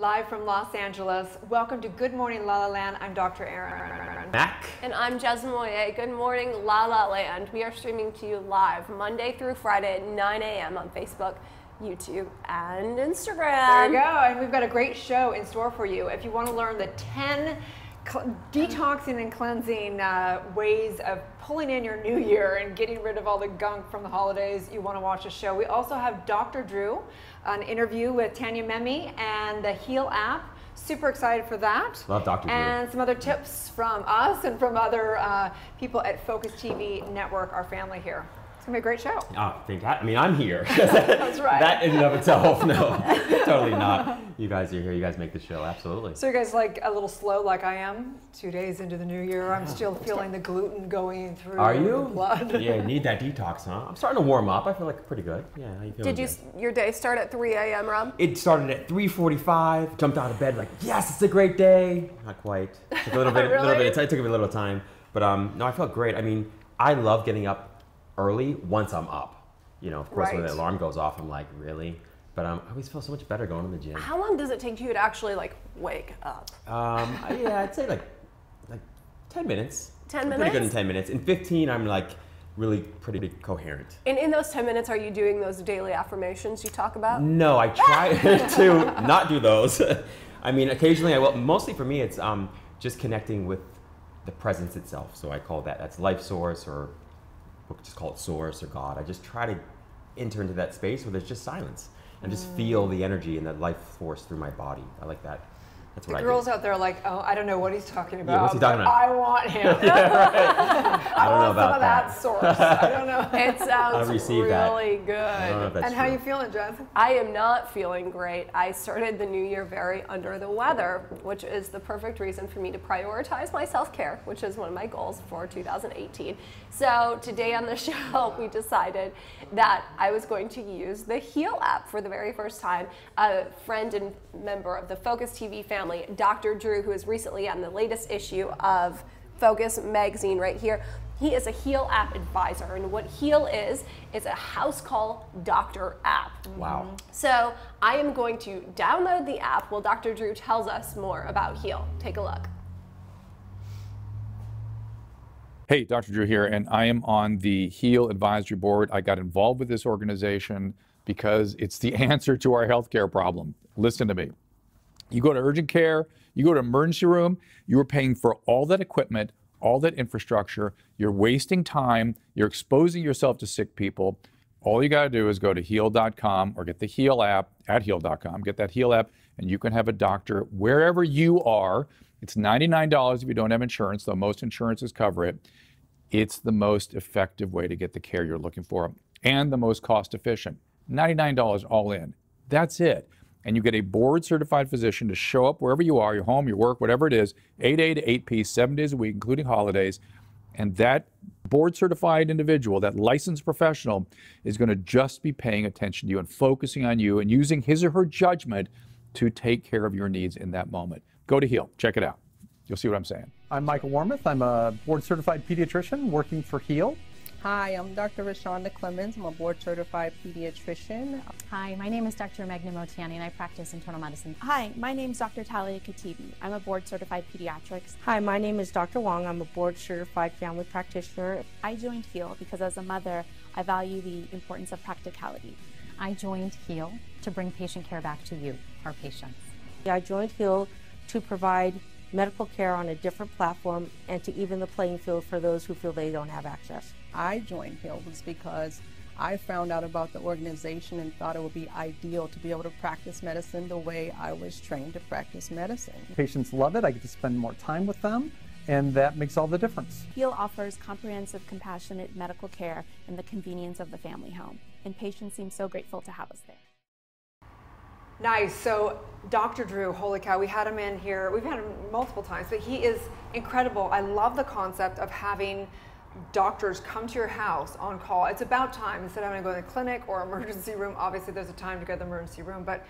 live from Los Angeles. Welcome to Good Morning La La Land. I'm Dr. Erin Mac. And I'm Jasmine Moye. Good morning, La La Land. We are streaming to you live Monday through Friday at 9 a.m. on Facebook, YouTube, and Instagram. There you go. And we've got a great show in store for you. If you want to learn the 10 detoxing and cleansing ways of pulling in your new year and getting rid of all the gunk from the holidays, you want to watch the show. We also have Dr. Drew, an interview with Tanya Memme and the Heal app. Super excited for that. Love Dr. Drew. And some other tips from us and from other people at Focus TV Network, our family here. It's going to be a great show. Oh, fantastic. I mean, I'm here. That's right. That in and of itself, no, totally not. You guys are here. You guys make the show, absolutely. So you guys like a little slow like I am? 2 days into the new year, I'm still feeling the gluten going through Are the you? blood. Yeah, you need that detox, huh? I'm starting to warm up. I feel like pretty good. Yeah, how you feeling? Did your day start at 3 a.m., Rob? It started at 3:45. Jumped out of bed like, yes, it's a great day. Not quite. Took a little bit. Really? It took me a little time, but no, I felt great. I mean, I love getting up early once I'm up. You know, of course, when Right. the alarm goes off, I'm like, really? But I always feel so much better going to the gym. How long does it take you to actually like wake up? Yeah, I'd say like 10 minutes. 10 I'm minutes? pretty good in 10 minutes. In 15, I'm like really pretty coherent. And in those 10 minutes, are you doing those daily affirmations you talk about? No, I try to not do those. I mean, occasionally I will. Mostly for me, it's just connecting with the presence itself. So I call that's life source, or we'll just call it source or God. I just try to enter into that space where there's just silence and just feel the energy and the life force through my body. I like that. That's what The I girls do. out there are like, oh, I don't know what he's talking about. Yeah, what's he talking but about? I want him. I don't know want some about of that source. I don't know. It sounds received that. really good. I don't know if that's And how true. you feeling, Jess? I am not feeling great. I started the new year very under the weather, which is the perfect reason for me to prioritize my self-care, which is one of my goals for 2018. So today on the show, we decided that I was going to use the Heal app for the very first time. A friend and member of the Focus TV family, Dr. Drew, who is recently on the latest issue of Focus magazine right here. He is a Heal app advisor, and what Heal is a house call doctor app. Wow. So I am going to download the app while Dr. Drew tells us more about Heal. Take a look. Hey, Dr. Drew here, and I am on the Heal Advisory Board. I got involved with this organization because it's the answer to our healthcare problem. Listen to me. You go to urgent care, you go to emergency room, you are paying for all that equipment, all that infrastructure, you're wasting time, you're exposing yourself to sick people. All you gotta do is go to heal.com or get the Heal app at heal.com, get that Heal app, and you can have a doctor wherever you are. It's $99 if you don't have insurance, though most insurances cover it. It's the most effective way to get the care you're looking for and the most cost efficient. $99 all in. That's it. And you get a board certified physician to show up wherever you are, your home, your work, whatever it is, 8A to 8P, 7 days a week, including holidays. And that board certified individual, that licensed professional, is going to just be paying attention to you and focusing on you and using his or her judgment to take care of your needs in that moment. Go to Heal. Check it out. You'll see what I'm saying. I'm Michael Wormuth. I'm a board-certified pediatrician working for Heal. Hi, I'm Dr. Rashonda Clemens. I'm a board-certified pediatrician. Hi, my name is Dr. Meghna Motiani, and I practice internal medicine. Hi, my name is Dr. Talia Katibi. I'm a board-certified pediatrics. Hi, my name is Dr. Wong. I'm a board-certified family practitioner. I joined Heal because as a mother, I value the importance of practicality. I joined Heal to bring patient care back to you, our patients. I joined Heal to provide medical care on a different platform and to even the playing field for those who feel they don't have access. I joined Heal was because I found out about the organization and thought it would be ideal to be able to practice medicine the way I was trained to practice medicine. Patients love it. I get to spend more time with them, and that makes all the difference. Heal offers comprehensive, compassionate medical care in the convenience of the family home, and patients seem so grateful to have us there. Nice. So Dr. Drew, holy cow, we had him in here. We've had him multiple times, but he is incredible. I love the concept of having doctors come to your house on call. It's about time. Instead of having to go to the clinic or emergency room, obviously there's a time to go to the emergency room, but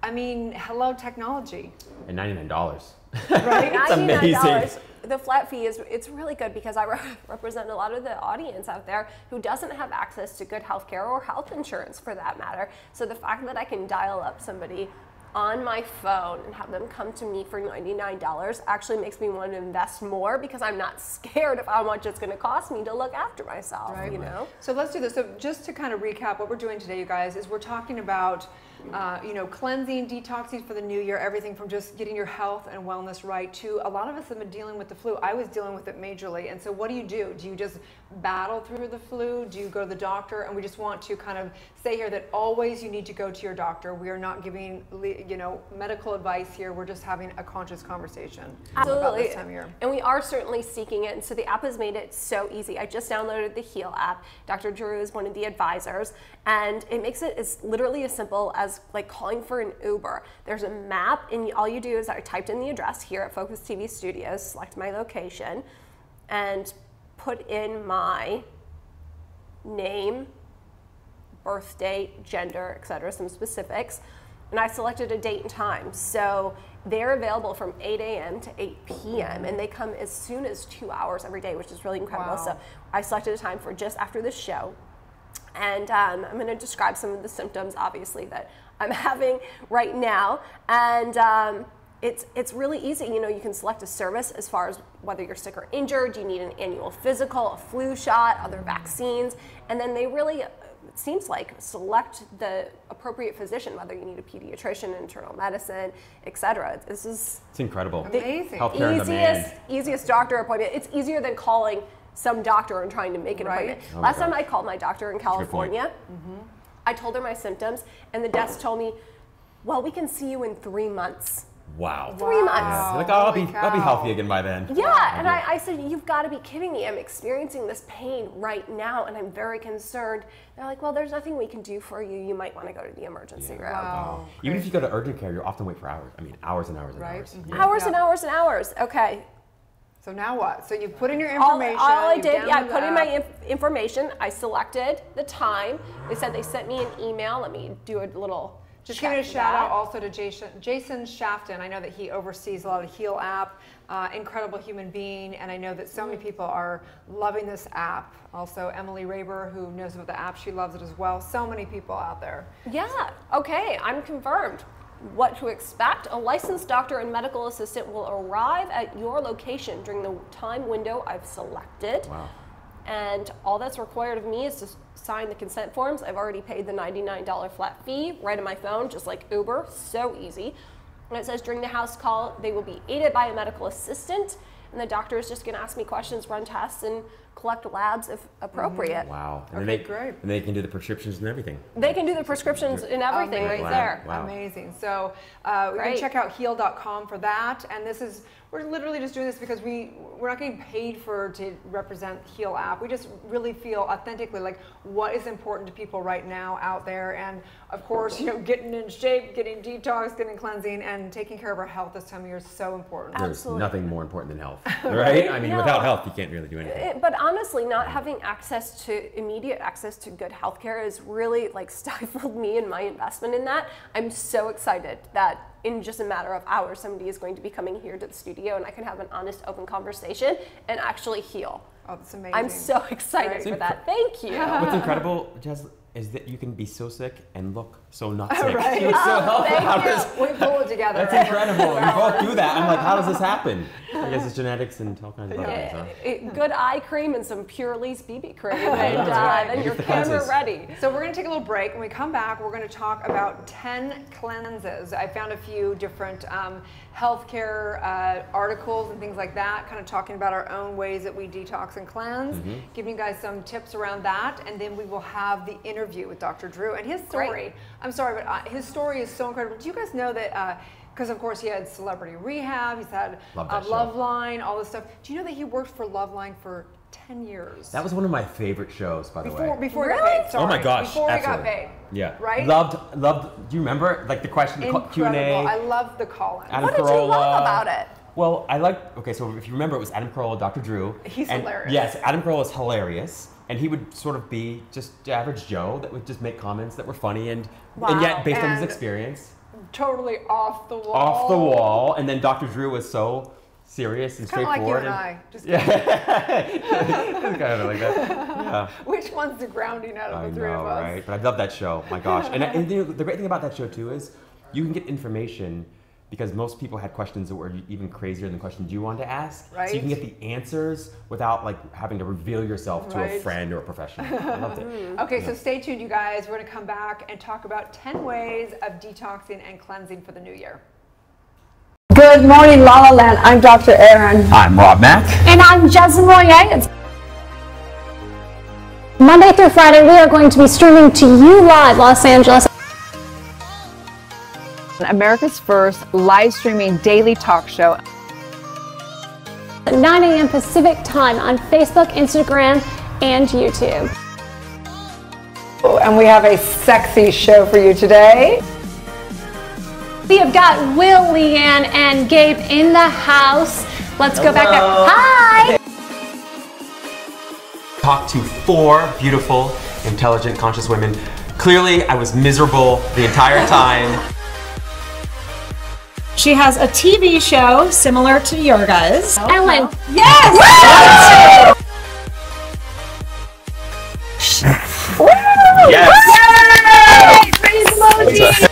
I mean, hello technology. And $99. Right? It's amazing. $99. The flat fee it's really good because I represent a lot of the audience out there who doesn't have access to good health care or health insurance for that matter. So the fact that I can dial up somebody on my phone and have them come to me for $99 actually makes me want to invest more because I'm not scared of how much it's going to cost me to look after myself, you know? So let's do this. So just to kind of recap what we're doing today, you guys, is we're talking about you know, cleansing, detoxing for the new year, everything from just getting your health and wellness right to a lot of us have been dealing with the flu. I was dealing with it majorly. And so what do? Do you just battle through the flu? Do you go to the doctor? And we just want to kind of say here that always you need to go to your doctor. We are not giving, you know, medical advice here. We're just having a conscious conversation about this time of year. And we are certainly seeking it. And so the app has made it so easy. I just downloaded the Heal app. Dr. Drew is one of the advisors. And it makes it as literally as simple as like calling for an Uber. There's a map, and all you do is I typed in the address here at Focus TV Studios, select my location, and put in my name, birth date, gender, etc., some specifics, and I selected a date and time. So they're available from 8 a.m. to 8 p.m. and they come as soon as 2 hours every day, which is really incredible. Wow. So I selected a time for just after the show. And I'm going to describe some of the symptoms, obviously, that I'm having right now. And it's really easy. You know, you can select a service as far as whether you're sick or injured, you need an annual physical, a flu shot, other vaccines, and then they really, it seems like, select the appropriate physician, whether you need a pediatrician, internal medicine, etc. This is It's incredible. Amazing. Healthcare on demand. Easiest doctor appointment. It's easier than calling some doctor and trying to make an appointment. Oh my Last time gosh. I called my doctor in a good point. California, I told her my symptoms, and the desk told me, well, we can see you in 3 months. Wow. 3 months. Yeah. You're like, oh, I'll be Holy healthy again by then. Yeah, and I said, you've got to be kidding me. I'm experiencing this pain right now, and I'm very concerned. They're like, well, there's nothing we can do for you. You might want to go to the emergency room. Wow. Even if you go to urgent care, you often wait for hours. I mean, hours and hours and Right. hours. Mhm. Hours and hours and hours. Okay. So now what? So you put in your All information. I you did, I download put in the my app. information. I selected the time. They said they sent me an email. Let me do a little. Just check giving a shout that. out also to Jason Shafton. I know that he oversees a lot of Heal app, incredible human being, and I know that so many people are loving this app. Also, Emily Raber, who knows about the app, she loves it as well. So many people out there. Yeah, okay, I'm confirmed. What to expect? A licensed doctor and medical assistant will arrive at your location during the time window I've selected. Wow. And all that's required of me is to sign the consent forms. I've already paid the $99 flat fee right on my phone, just like Uber, so easy. And it says during the house call, they will be aided by a medical assistant, and the doctor is just gonna ask me questions, run tests, and collect labs if appropriate. Wow. And Okay, then they, great. And they can do the prescriptions and everything. They can do the prescriptions and everything right Wow. there. Wow. Amazing. So we can Great. check out heal.com for that. And this is, we're literally just doing this because we're not getting paid to represent Heal app. We just really feel authentically like what is important to people right now out there. And of course, you know, getting in shape, getting detox, getting cleansing, and taking care of our health this time of year is so important. There's Absolutely. nothing more important than health, right? I mean, No. without health, you can't really do anything. But honestly, not having immediate access to good healthcare has really like stifled me in my investment in that. I'm so excited that in just a matter of hours, somebody is going to be coming here to the studio and I can have an honest, open conversation and actually heal. Oh, that's amazing. I'm so excited Right. for that. Thank you. What's incredible, Jess, is that you can be so sick and look so not sick. Right. You're so healthy. thank How you. does- We pull it together. That's incredible. You both do that. I'm like, how does this happen? I guess it's genetics and all kinds of other things, huh? Good eye cream and some Pure Lee's BB cream, Yeah, and that's right. then Get your the camera cleanses. ready. So we're going to take a little break. When we come back, we're going to talk about 10 cleanses. I found a few different healthcare articles and things like that, kind of talking about our own ways that we detox and cleanse, giving you guys some tips around that, and then we will have the interview with Dr. Drew and his story. Great. I'm sorry, but his story is so incredible. Do you guys know that? Because of course he had Celebrity Rehab, he's had Love that show. Loveline, all this stuff. Do you know that he worked for Loveline for 10 years? That was one of my favorite shows, by the way. Before he got Really? paid. Sorry. Oh my gosh, Before absolutely. he got paid. Yeah. Right? Loved, do you remember, like the question, the Incredible. I Q&A? love the call-in. Adam What did you love Carolla. about it? Well, okay, so if you remember, it was Adam Carolla, Dr. Drew. He's and hilarious. Yes, Adam Carolla is hilarious. And he would sort of be just the average Joe that would just make comments that were funny and yet based on his And- experience. Totally off the wall. Off the wall. And then Dr. Drew was so serious and Kind of like you straightforward. and I. Just kind of like that. Yeah. Which one's the grounding out of I the three know, of us? right? But I love that show. My gosh. And you know, the great thing about that show too is you can get information because most people had questions that were even crazier than questions you wanted to ask. Right. So you can get the answers without like having to reveal yourself to a friend or a professional. I loved it. Okay, so stay tuned, you guys. We're gonna come back and talk about 10 ways of detoxing and cleansing for the new year. Good morning, La La Land. I'm Dr. Aaron. I'm Rob Mack. And I'm Jasmine Royer. Monday through Friday, we are going to be streaming to you live, Los Angeles. America's first live streaming daily talk show. At 9 a.m. Pacific time on Facebook, Instagram, and YouTube. And we have a sexy show for you today. We have got Will, Leanne, and Gabe in the house. Let's go back there. Hi! Talked to 4 beautiful, intelligent, conscious women. Clearly, I was miserable the entire time. She has a TV show similar to your guys. Ellen. Yes! Yes!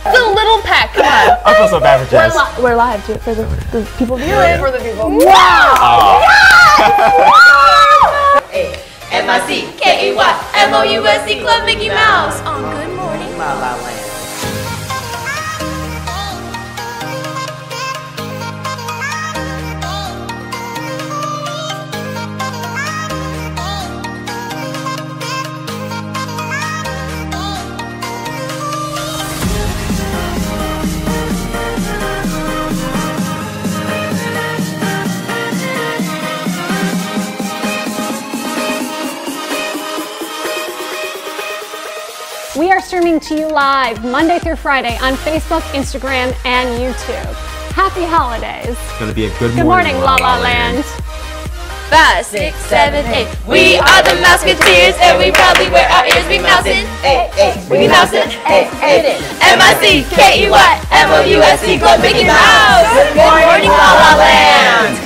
The little peck, come on. I feel so bad for Jess. We're live. Do it for the people viewing. For the people. Wow! M-I-C-K-E-Y-M-O-U-S-E Club Mickey Mouse on Good Morning La La Land. We are streaming to you live Monday through Friday on Facebook, Instagram, and YouTube. Happy holidays. It's gonna be a good morning, La La Land. 5, 6, 7, 8. We are the Mouseketeers, and we proudly wear our ears. We mousin', we mousin', M-I-C-K-E-Y-M-O-U-S-E Club Mickey Mouse. Good morning, La La Land.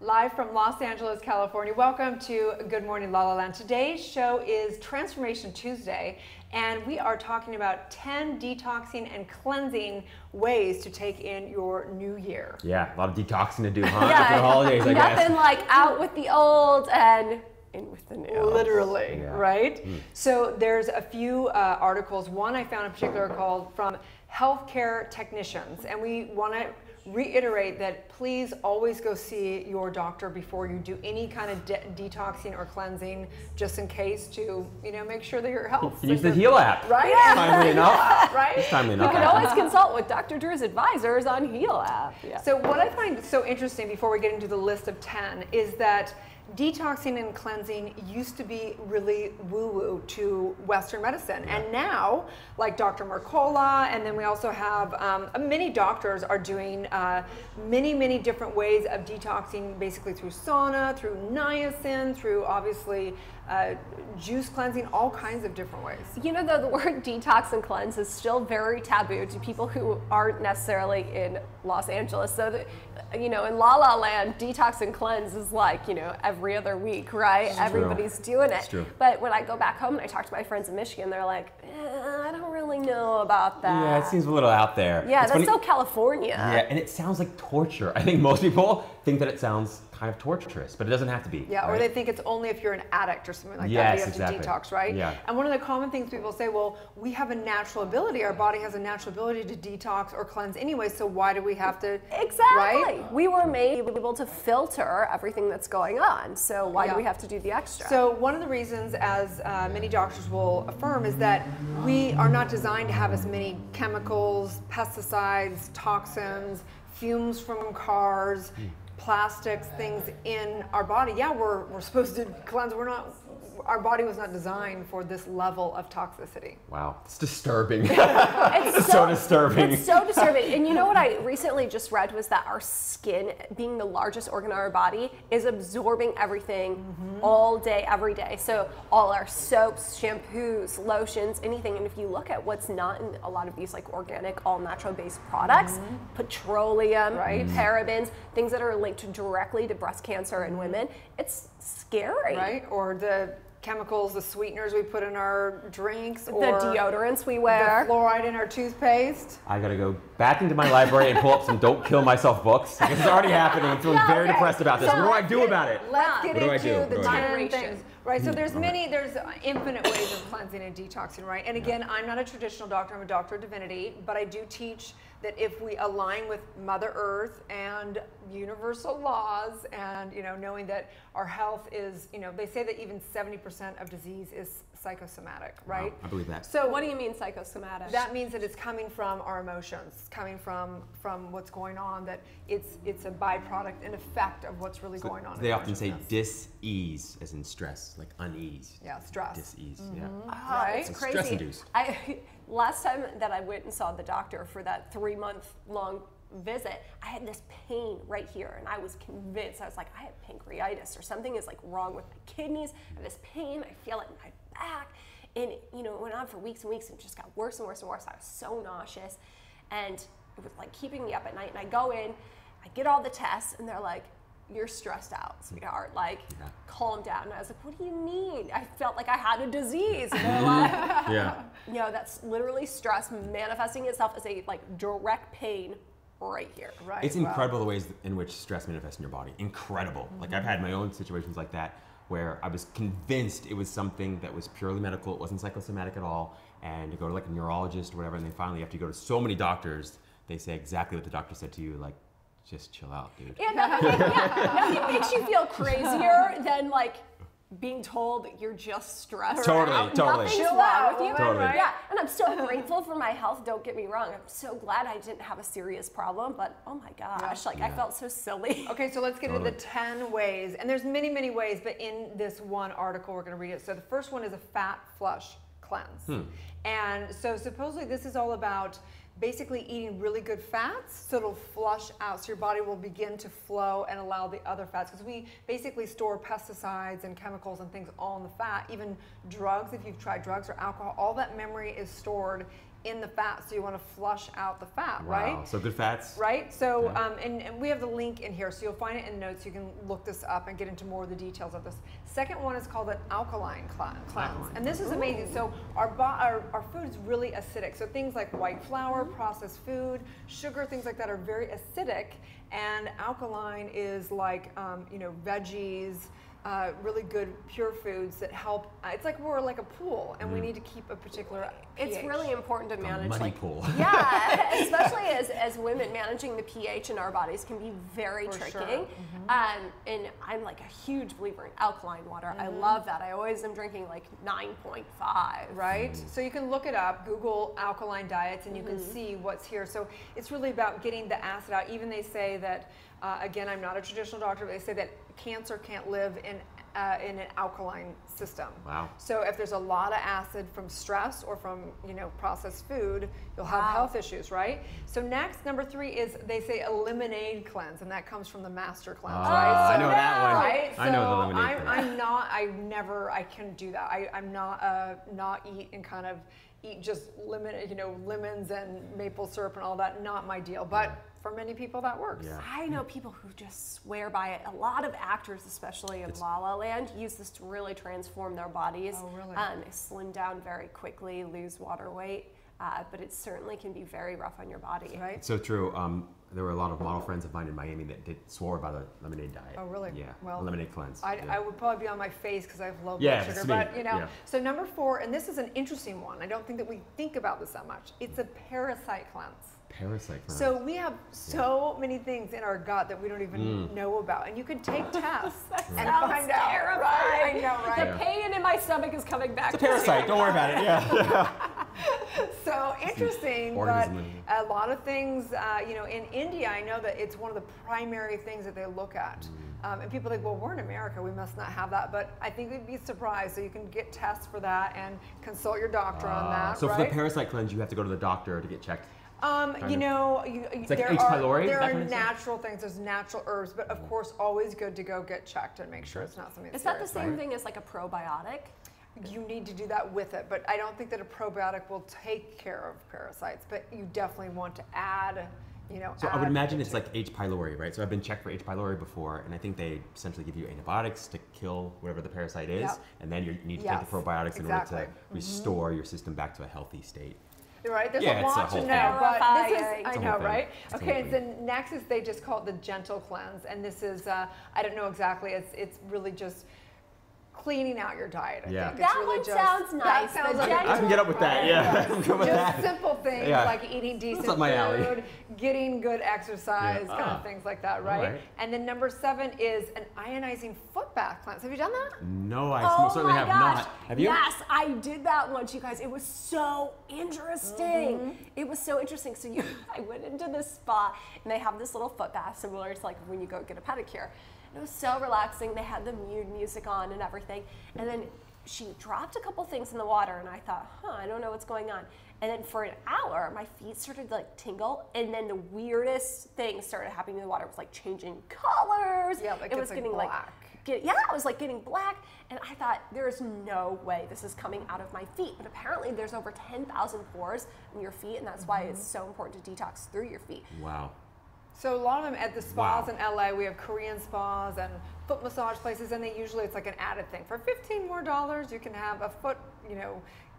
Live from Los Angeles, California. Welcome to Good Morning La La Land. Today's show is Transformation Tuesday, and we are talking about 10 detoxing and cleansing ways to take in your new year. Yeah, a lot of detoxing to do, huh? After the holidays, I guess. Nothing like out with the old and in with the new. Literally, right? So there's a few articles. One I found in particular called From Healthcare Technicians, and we want to reiterate that please always go see your doctor before you do any kind of detoxing or cleansing, just in case to, you know, make sure that your health. Use the Heal app. Right? Timely enough. Right? It's timely enough. You can always consult with Dr. Drew's advisors on Heal app. Yeah. So what I find so interesting before we get into the list of 10 is that detoxing and cleansing used to be really woo-woo to Western medicine. And now, like Dr. Mercola, and then we also have many doctors are doing many different ways of detoxing, basically through sauna, through niacin, through obviously juice cleansing, all kinds of different ways. You know, though, the word detox and cleanse is still very taboo to people who aren't necessarily in Los Angeles. So, you know, in La La Land, detox and cleanse is like, you know, every other week, right? Everybody's doing it. But when I go back home and I talk to my friends in Michigan, they're like, I don't really know about that. Yeah, it seems a little out there. Yeah, it's that's funny. so California. Yeah, and it sounds like torture. I think most people think that it sounds kind of torturous, but it doesn't have to be. Yeah, right? or they think it's only if you're an addict or something like Yes, that you have to detox, right? Yeah. And one of the common things people say, well, we have a natural ability, our body has a natural ability to detox or cleanse anyway, so why do we have to? Exactly. Right? We were made able to filter everything that's going on, so why do we have to do the extra? So one of the reasons, as many doctors will affirm, is that we are not designed to have as many chemicals, pesticides, toxins, fumes from cars, plastics, things in our body. Yeah, we're supposed to cleanse. We're not our body was not designed for this level of toxicity. Wow, it's disturbing. It's so disturbing. It's so disturbing. And you know what I recently just read was that our skin, being the largest organ in our body, is absorbing everything all day, every day. So all our soaps, shampoos, lotions, anything. And if you look at what's not in a lot of these like organic, all natural based products, petroleum, parabens, things that are linked directly to breast cancer in women, it's scary. Right? Or the chemicals, the sweeteners we put in our drinks, or the deodorants we wear, the fluoride in our toothpaste. I gotta go back into my library and pull up some "Don't Kill Myself" books. It's already happening. I'm feeling very depressed about this. So what do I do about it? Let's get into the 10 do? things. Right, so there's infinite ways of cleansing and detoxing, right? And again, I'm not a traditional doctor, I'm a doctor of divinity, but I do teach that if we align with Mother Earth and universal laws, and knowing that our health is, they say that even 70% of disease is psychosomatic, right? Wow, I believe that. So what do you mean psychosomatic? That means that it's coming from our emotions, coming from what's going on, that it's a byproduct, an effect of what's really going on. They often say dis-ease, as in stress, like unease. Yeah, stress. Dis-ease, Right? It's crazy. Stress-induced. Last time that I went and saw the doctor for that 3-month-long visit, I had this pain right here, and I was convinced. I was like, I have pancreatitis, or something is like wrong with my kidneys. I have this pain. I feel it in my back, and it went on for weeks and weeks, and it just got worse and worse and worse. I was so nauseous, and it was like keeping me up at night. And I go in, I get all the tests, and they're like, "You're stressed out, sweetheart. Like, calm down." And I was like, "What do you mean?" I felt like I had a disease. And they're like, that's literally stress manifesting itself as a direct pain right here. Right. It's incredible the ways in which stress manifests in your body. Incredible. Like I've had my own situations like that where I was convinced it was something that was purely medical. It wasn't psychosomatic at all. And you go to like a neurologist or whatever, and then finally after you go to so many doctors, they say exactly what the doctor said to you, like, just chill out, dude. Yeah, nothing makes you feel crazier than being told you're just stressed. Totally. Nothing's wrong with you. Totally. Yeah, and I'm so grateful for my health, don't get me wrong. I'm so glad I didn't have a serious problem, but oh my gosh, I felt so silly. Okay, so let's get into the 10 ways. And there's many, many ways, but in this one article, we're gonna read it. So the first one is a fat flush cleanse. And so supposedly this is all about basically eating really good fats, so it'll flush out, so your body will begin to flow and allow the other fats, because we basically store pesticides and chemicals and things all in the fat. Even drugs, if you've tried drugs or alcohol, all that memory is stored in the fat, so you want to flush out the fat, right? So good fats. Right, so and we have the link in here, so you'll find it in notes. You can look this up and get into more of the details of this. Second one is called an alkaline cleanse, and this is amazing. So our food is really acidic, so things like white flour, processed food, sugar, things like that are very acidic, and alkaline is like veggies, really good pure foods that help. It's like we're like a pool, and we need to keep a particular pH. It's really important to manage muddy pool. Yeah, especially as women, managing the pH in our bodies can be very tricky. Sure. And I'm like a huge believer in alkaline water. I love that. I always am drinking like 9.5. Right? So you can look it up, Google alkaline diets, and you can see what's here. So it's really about getting the acid out. Even they say that, again, I'm not a traditional doctor, but they say that cancer can't live in an alkaline system. Wow. So if there's a lot of acid from stress or from processed food, you'll have health issues, right? So next, number 3 is, they say, a lemonade cleanse, and that comes from the Master Cleanse, right? I know that one. Right? I know the lemonade cleanse. I can't do that. I'm not eat and kind of eat just lemons and maple syrup and all that. Not my deal, but for many people that works. Yeah. I know people who just swear by it. A lot of actors, especially in La La Land, use this to really transform their bodies. Oh, really? They slim down very quickly, lose water weight, but it certainly can be very rough on your body. Right? It's so true. There were a lot of model friends of mine in Miami that swore by the lemonade diet. Oh, really? Yeah. Well, lemonade cleanse. I would probably be on my face because I have low blood Yeah, sugar. me. But Yeah. So number 4, and this is an interesting one. I don't think that we think about this that much. It's a parasite cleanse. Parasite cleanse. So we have so many things in our gut that we don't even know about, and you can take tests and find out. Right? I know, right? The pain in my stomach is coming back. It's a parasite. Don't worry about it. Yeah. So interesting, but Organism. a lot of things, in India, I know that it's one of the primary things that they look at And people think, well, we're in America, we must not have that. But I think we'd be surprised. So you can get tests for that and consult your doctor on that. So right? for the parasite cleanse, you have to go to the doctor to get checked? You know, it's like there H. pylori, there that are kind of stuff? natural things, there's natural herbs, but of course, always good to go get checked and make sure it's not something Is serious. that the same thing as like a probiotic? You need to do that with it, but I don't think that a probiotic will take care of parasites, but you definitely want to add, you know. So I would imagine it's like H. pylori, right? So I've been checked for H. pylori before, and I think they essentially give you antibiotics to kill whatever the parasite is, and then you need to take the probiotics in order to restore your system back to a healthy state. Right, there's Yeah, a lot it's a to whole know, thing. but this is, It's I a know, whole thing. right? It's a Okay, whole and then next is, they just call it the gentle cleanse, and this is, I don't know exactly, it's really just cleaning out your diet, I think. It's That really one just, sounds nice. That sounds The like I can get up with that, yeah. I'm good with just that. simple things Yeah. like eating decent up my alley. food, getting good exercise, Yeah. kind of things like that, right? right. And then number 7 is an ionizing foot bath cleanse. Have you done that? No, I Oh certainly my have gosh. not. Have you? Yes, I did that once, you guys. It was so interesting. It was so interesting. So I went into this spa, and they have this little foot bath, similar to like when you go get a pedicure. And it was so relaxing. They had the music on and everything. And then she dropped a couple things in the water, and I thought, I don't know what's going on. And then for an hour, my feet started to like tingle, and then the weirdest thing started happening in the water. It was like changing colors. Yeah, like it it's was getting black. it was like getting black, and I thought, there's no way this is coming out of my feet. But apparently there's over 10,000 pores in your feet, and that's why it's so important to detox through your feet. Wow. So a lot of them at the spas in LA, we have Korean spas and foot massage places, and they usually, it's like an added thing. For $15 more, you can have a foot,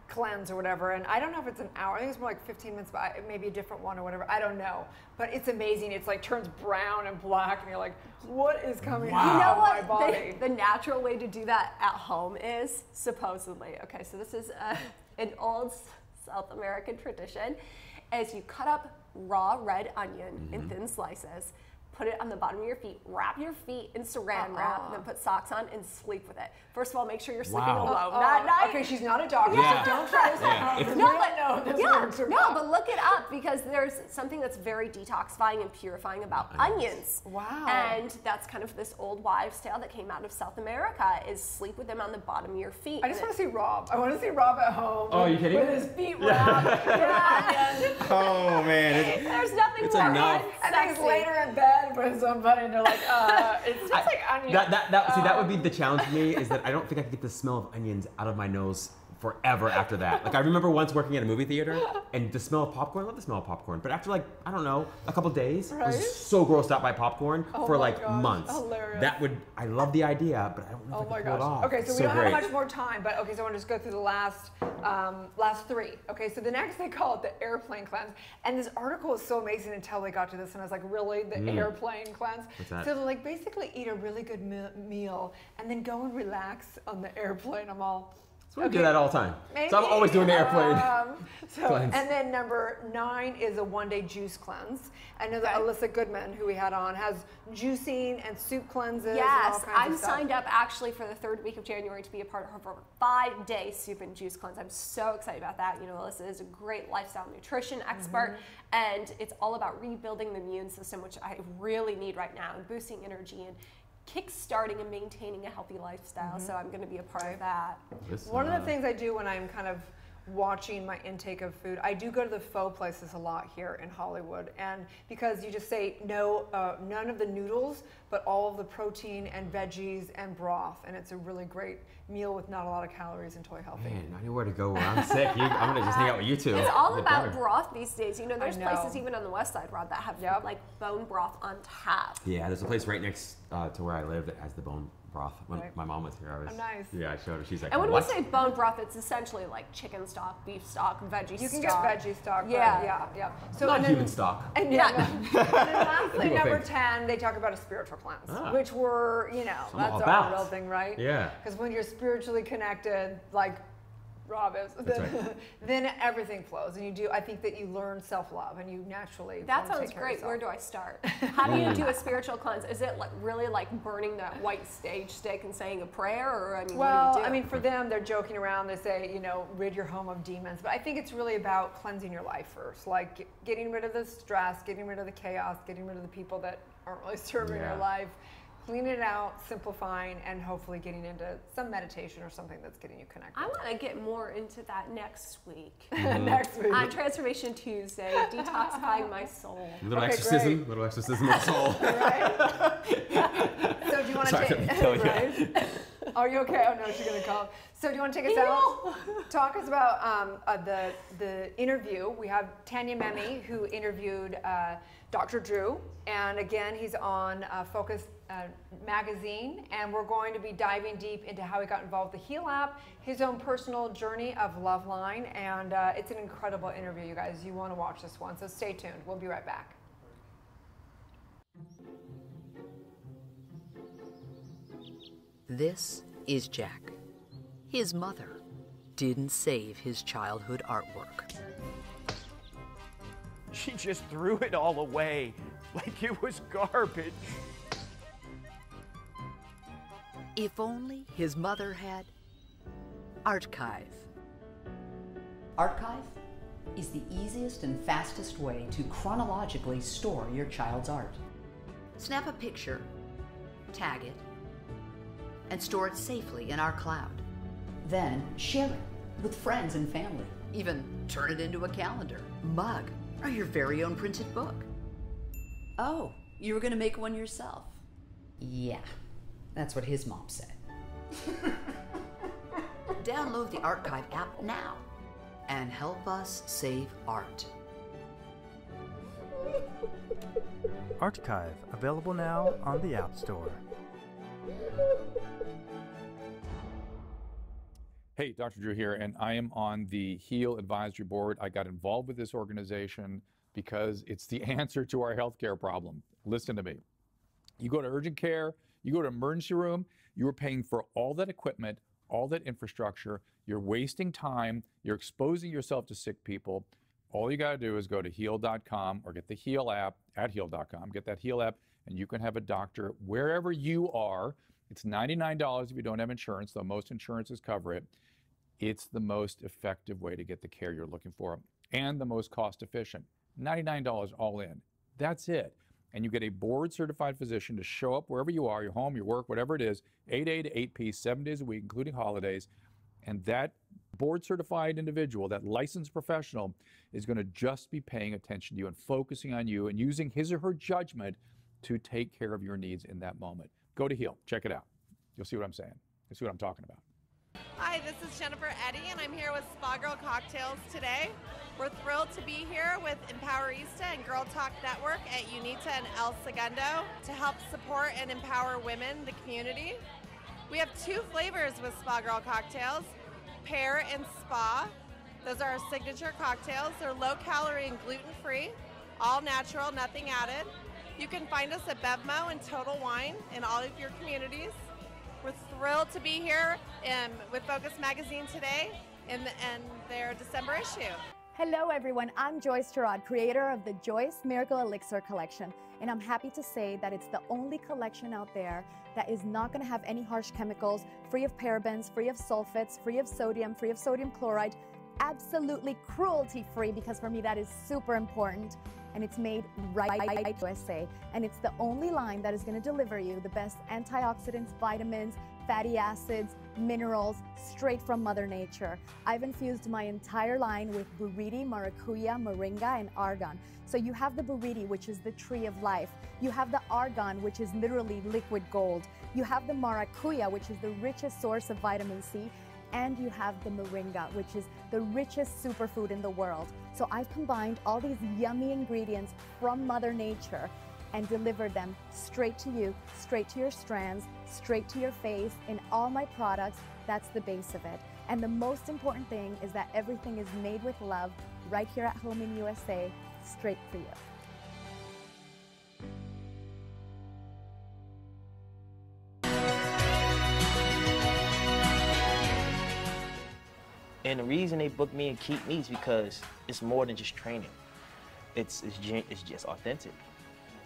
cleanse or whatever. And I don't know if it's an hour. I think it's more like 15 minutes, but maybe a different one or whatever. I don't know. But it's amazing. It's like turns brown and black, and you're like, what is coming out of my body? The natural way to do that at home is, supposedly, okay, so this is an old South American tradition, is you cut up raw red onion in thin slices, put it on the bottom of your feet, wrap your feet in saran wrap, and then put socks on and sleep with it. First of all, make sure you're sleeping alone that night. Okay, she's not a doctor, so don't try this at home. But look it up, because there's something that's very detoxifying and purifying about onions. Wow. And that's kind of this old wives' tale that came out of South America, is sleep with them on the bottom of your feet. I just want to see Rob. I want to see Rob at home. Oh, are you kidding? With his feet wrapped. Oh, man. There's nothing it's more enough. And then he's later in bed with somebody, and they're like, it's just like onion. See, that would be the challenge for me, is that I don't think I could get the smell of onions out of my nose forever after that. Like, I remember once working at a movie theater, and the smell of popcorn, I love the smell of popcorn, but after, like, I don't know, a couple days, I was so grossed out by popcorn for like months. Hilarious. I love the idea, but I don't know if I could pull it off. Okay, so It's we don't great. have much more time, but okay, so I want to just go through the last 3. Okay, so the next, they call it the airplane cleanse, and this article is so amazing until they got to this, and I was like, really, the airplane cleanse? What's that? So they're like, basically eat a really good meal, and then go and relax on the airplane. I'm all, So we do that all the time. maybe. So I'm always doing the airplane. And then number 9 is a one-day juice cleanse. I know that Alyssa Goodman, who we had on, has juicing and soup cleanses and all Yes, kinds I'm of stuff. signed up actually for the 3rd week of January to be a part of her 5-day soup and juice cleanse. I'm so excited about that. Alyssa is a great lifestyle nutrition expert, and it's all about rebuilding the immune system, which I really need right now, and boosting energy and kick-starting and maintaining a healthy lifestyle. So I'm going to be a part of that. One of the things I do when I'm kind of watching my intake of food, I do go to the pho places a lot here in Hollywood, and because you just say no, none of the noodles, but all of the protein and veggies and broth, and it's a really great meal with not a lot of calories and totally healthy. Man, I know where to go when I'm sick. I'm gonna just hang out with you two. It's all Get about better. broth these days. There's I know. places even on the west side, Rod, that have like bone broth on tap. Yeah, there's a place right next to where I live that has the bone broth. When my mom was here, I was. Oh, nice. Yeah, I showed her. She's like, And when what? we say bone broth, it's essentially like chicken stock, beef stock, veggie stock. You can get veggie stock. but yeah. So Not and then, human stock. And and then lastly, People number think. 10, they talk about a spiritual cleanse, Ah. which we're, I'm that's all our about. real thing, right? Yeah. Because when you're spiritually connected, like Rob is, then everything flows, and you do. I think that you learn self-love, and you naturally. That want to sounds take care of great. yourself. Where do I start? How do you do a spiritual cleanse? Is it like really like burning that white stage steak and saying a prayer, or what do you do? For them, they're joking around. They say, rid your home of demons. But I think it's really about cleansing your life first, like getting rid of the stress, getting rid of the chaos, getting rid of the people that aren't really serving your life. cleaning it out, simplifying, and hopefully getting into some meditation or something that's getting you connected. I want to get more into that next week. Next week. On Transformation Tuesday, detoxifying my soul. Little exorcism of the soul. So do you want to take? Right? Are you okay? Oh no, she's gonna call. So do you want to take us out? Talk us about the interview. We have Tanya Memme, who interviewed Dr. Drew, and again, he's on Focus magazine, and we're going to be diving deep into how he got involved with the Heal app, his own personal journey of Loveline, and it's an incredible interview, you guys. You want to watch this one, so stay tuned. We'll be right back. This is Jack. His mother didn't save his childhood artwork. She just threw it all away like it was garbage. If only his mother had Archive. Archive is the easiest and fastest way to chronologically store your child's art. Snap a picture, tag it, and store it safely in our cloud. Then share it with friends and family. Even turn it into a calendar, mug, or your very own printed book. Oh, you were gonna make one yourself? Yeah, that's what his mom said. Download the Archive app now and help us save art. Archive, available now on the App Store. Hey, Dr. Drew here, and I am on the HEAL Advisory Board. I got involved with this organization because it's the answer to our healthcare problem. Listen to me. You go to urgent care, you go to emergency room, you are paying for all that equipment, all that infrastructure, you're wasting time, you're exposing yourself to sick people. All you gotta do is go to heal.com or get the HEAL app at heal.com, get that HEAL app, and you can have a doctor wherever you are. It's $99 if you don't have insurance, though most insurances cover it. It's the most effective way to get the care you're looking for and the most cost efficient. $99 all in. That's it. And you get a board certified physician to show up wherever you are, your home, your work, whatever it is, 8A to 8P, 7 days a week, including holidays. And that board certified individual, that licensed professional, is going to just be paying attention to you and focusing on you and using his or her judgment to take care of your needs in that moment. Go to HEAL. Check it out. You'll see what I'm saying. You'll see what I'm talking about. Hi, this is Jennifer Eddy, and I'm here with Spa Girl Cocktails today. We're thrilled to be here with Empowerista and Girl Talk Network at UNITA and El Segundo to help support and empower women in the community. We have 2 flavors with Spa Girl Cocktails, Pear and Spa. Those are our signature cocktails. They're low-calorie and gluten-free, all natural, nothing added. You can find us at Bevmo and Total Wine in all of your communities. We're thrilled to be here with Focus Magazine today in their December issue. Hello everyone, I'm Joyce Gerard, creator of the Joyce Miracle Elixir Collection, and I'm happy to say that it's the only collection out there that is not going to have any harsh chemicals, free of parabens, free of sulfates, free of sodium chloride, absolutely cruelty-free, because for me that is super important. And it's made right USA. And it's the only line that is going to deliver you the best antioxidants, vitamins, fatty acids, minerals, straight from Mother Nature. I've infused my entire line with buriti, maracuya, moringa, and argan. So you have the buriti, which is the tree of life. You have the argan, which is literally liquid gold. You have the maracuya, which is the richest source of vitamin C. And you have the moringa, which is the richest superfood in the world. So I've combined all these yummy ingredients from Mother Nature and delivered them straight to you, straight to your strands, straight to your face. In all my products, that's the base of it. And the most important thing is that everything is made with love right here at home in USA, straight for you. And the reason they book me and keep me is because it's more than just training. It's just authentic.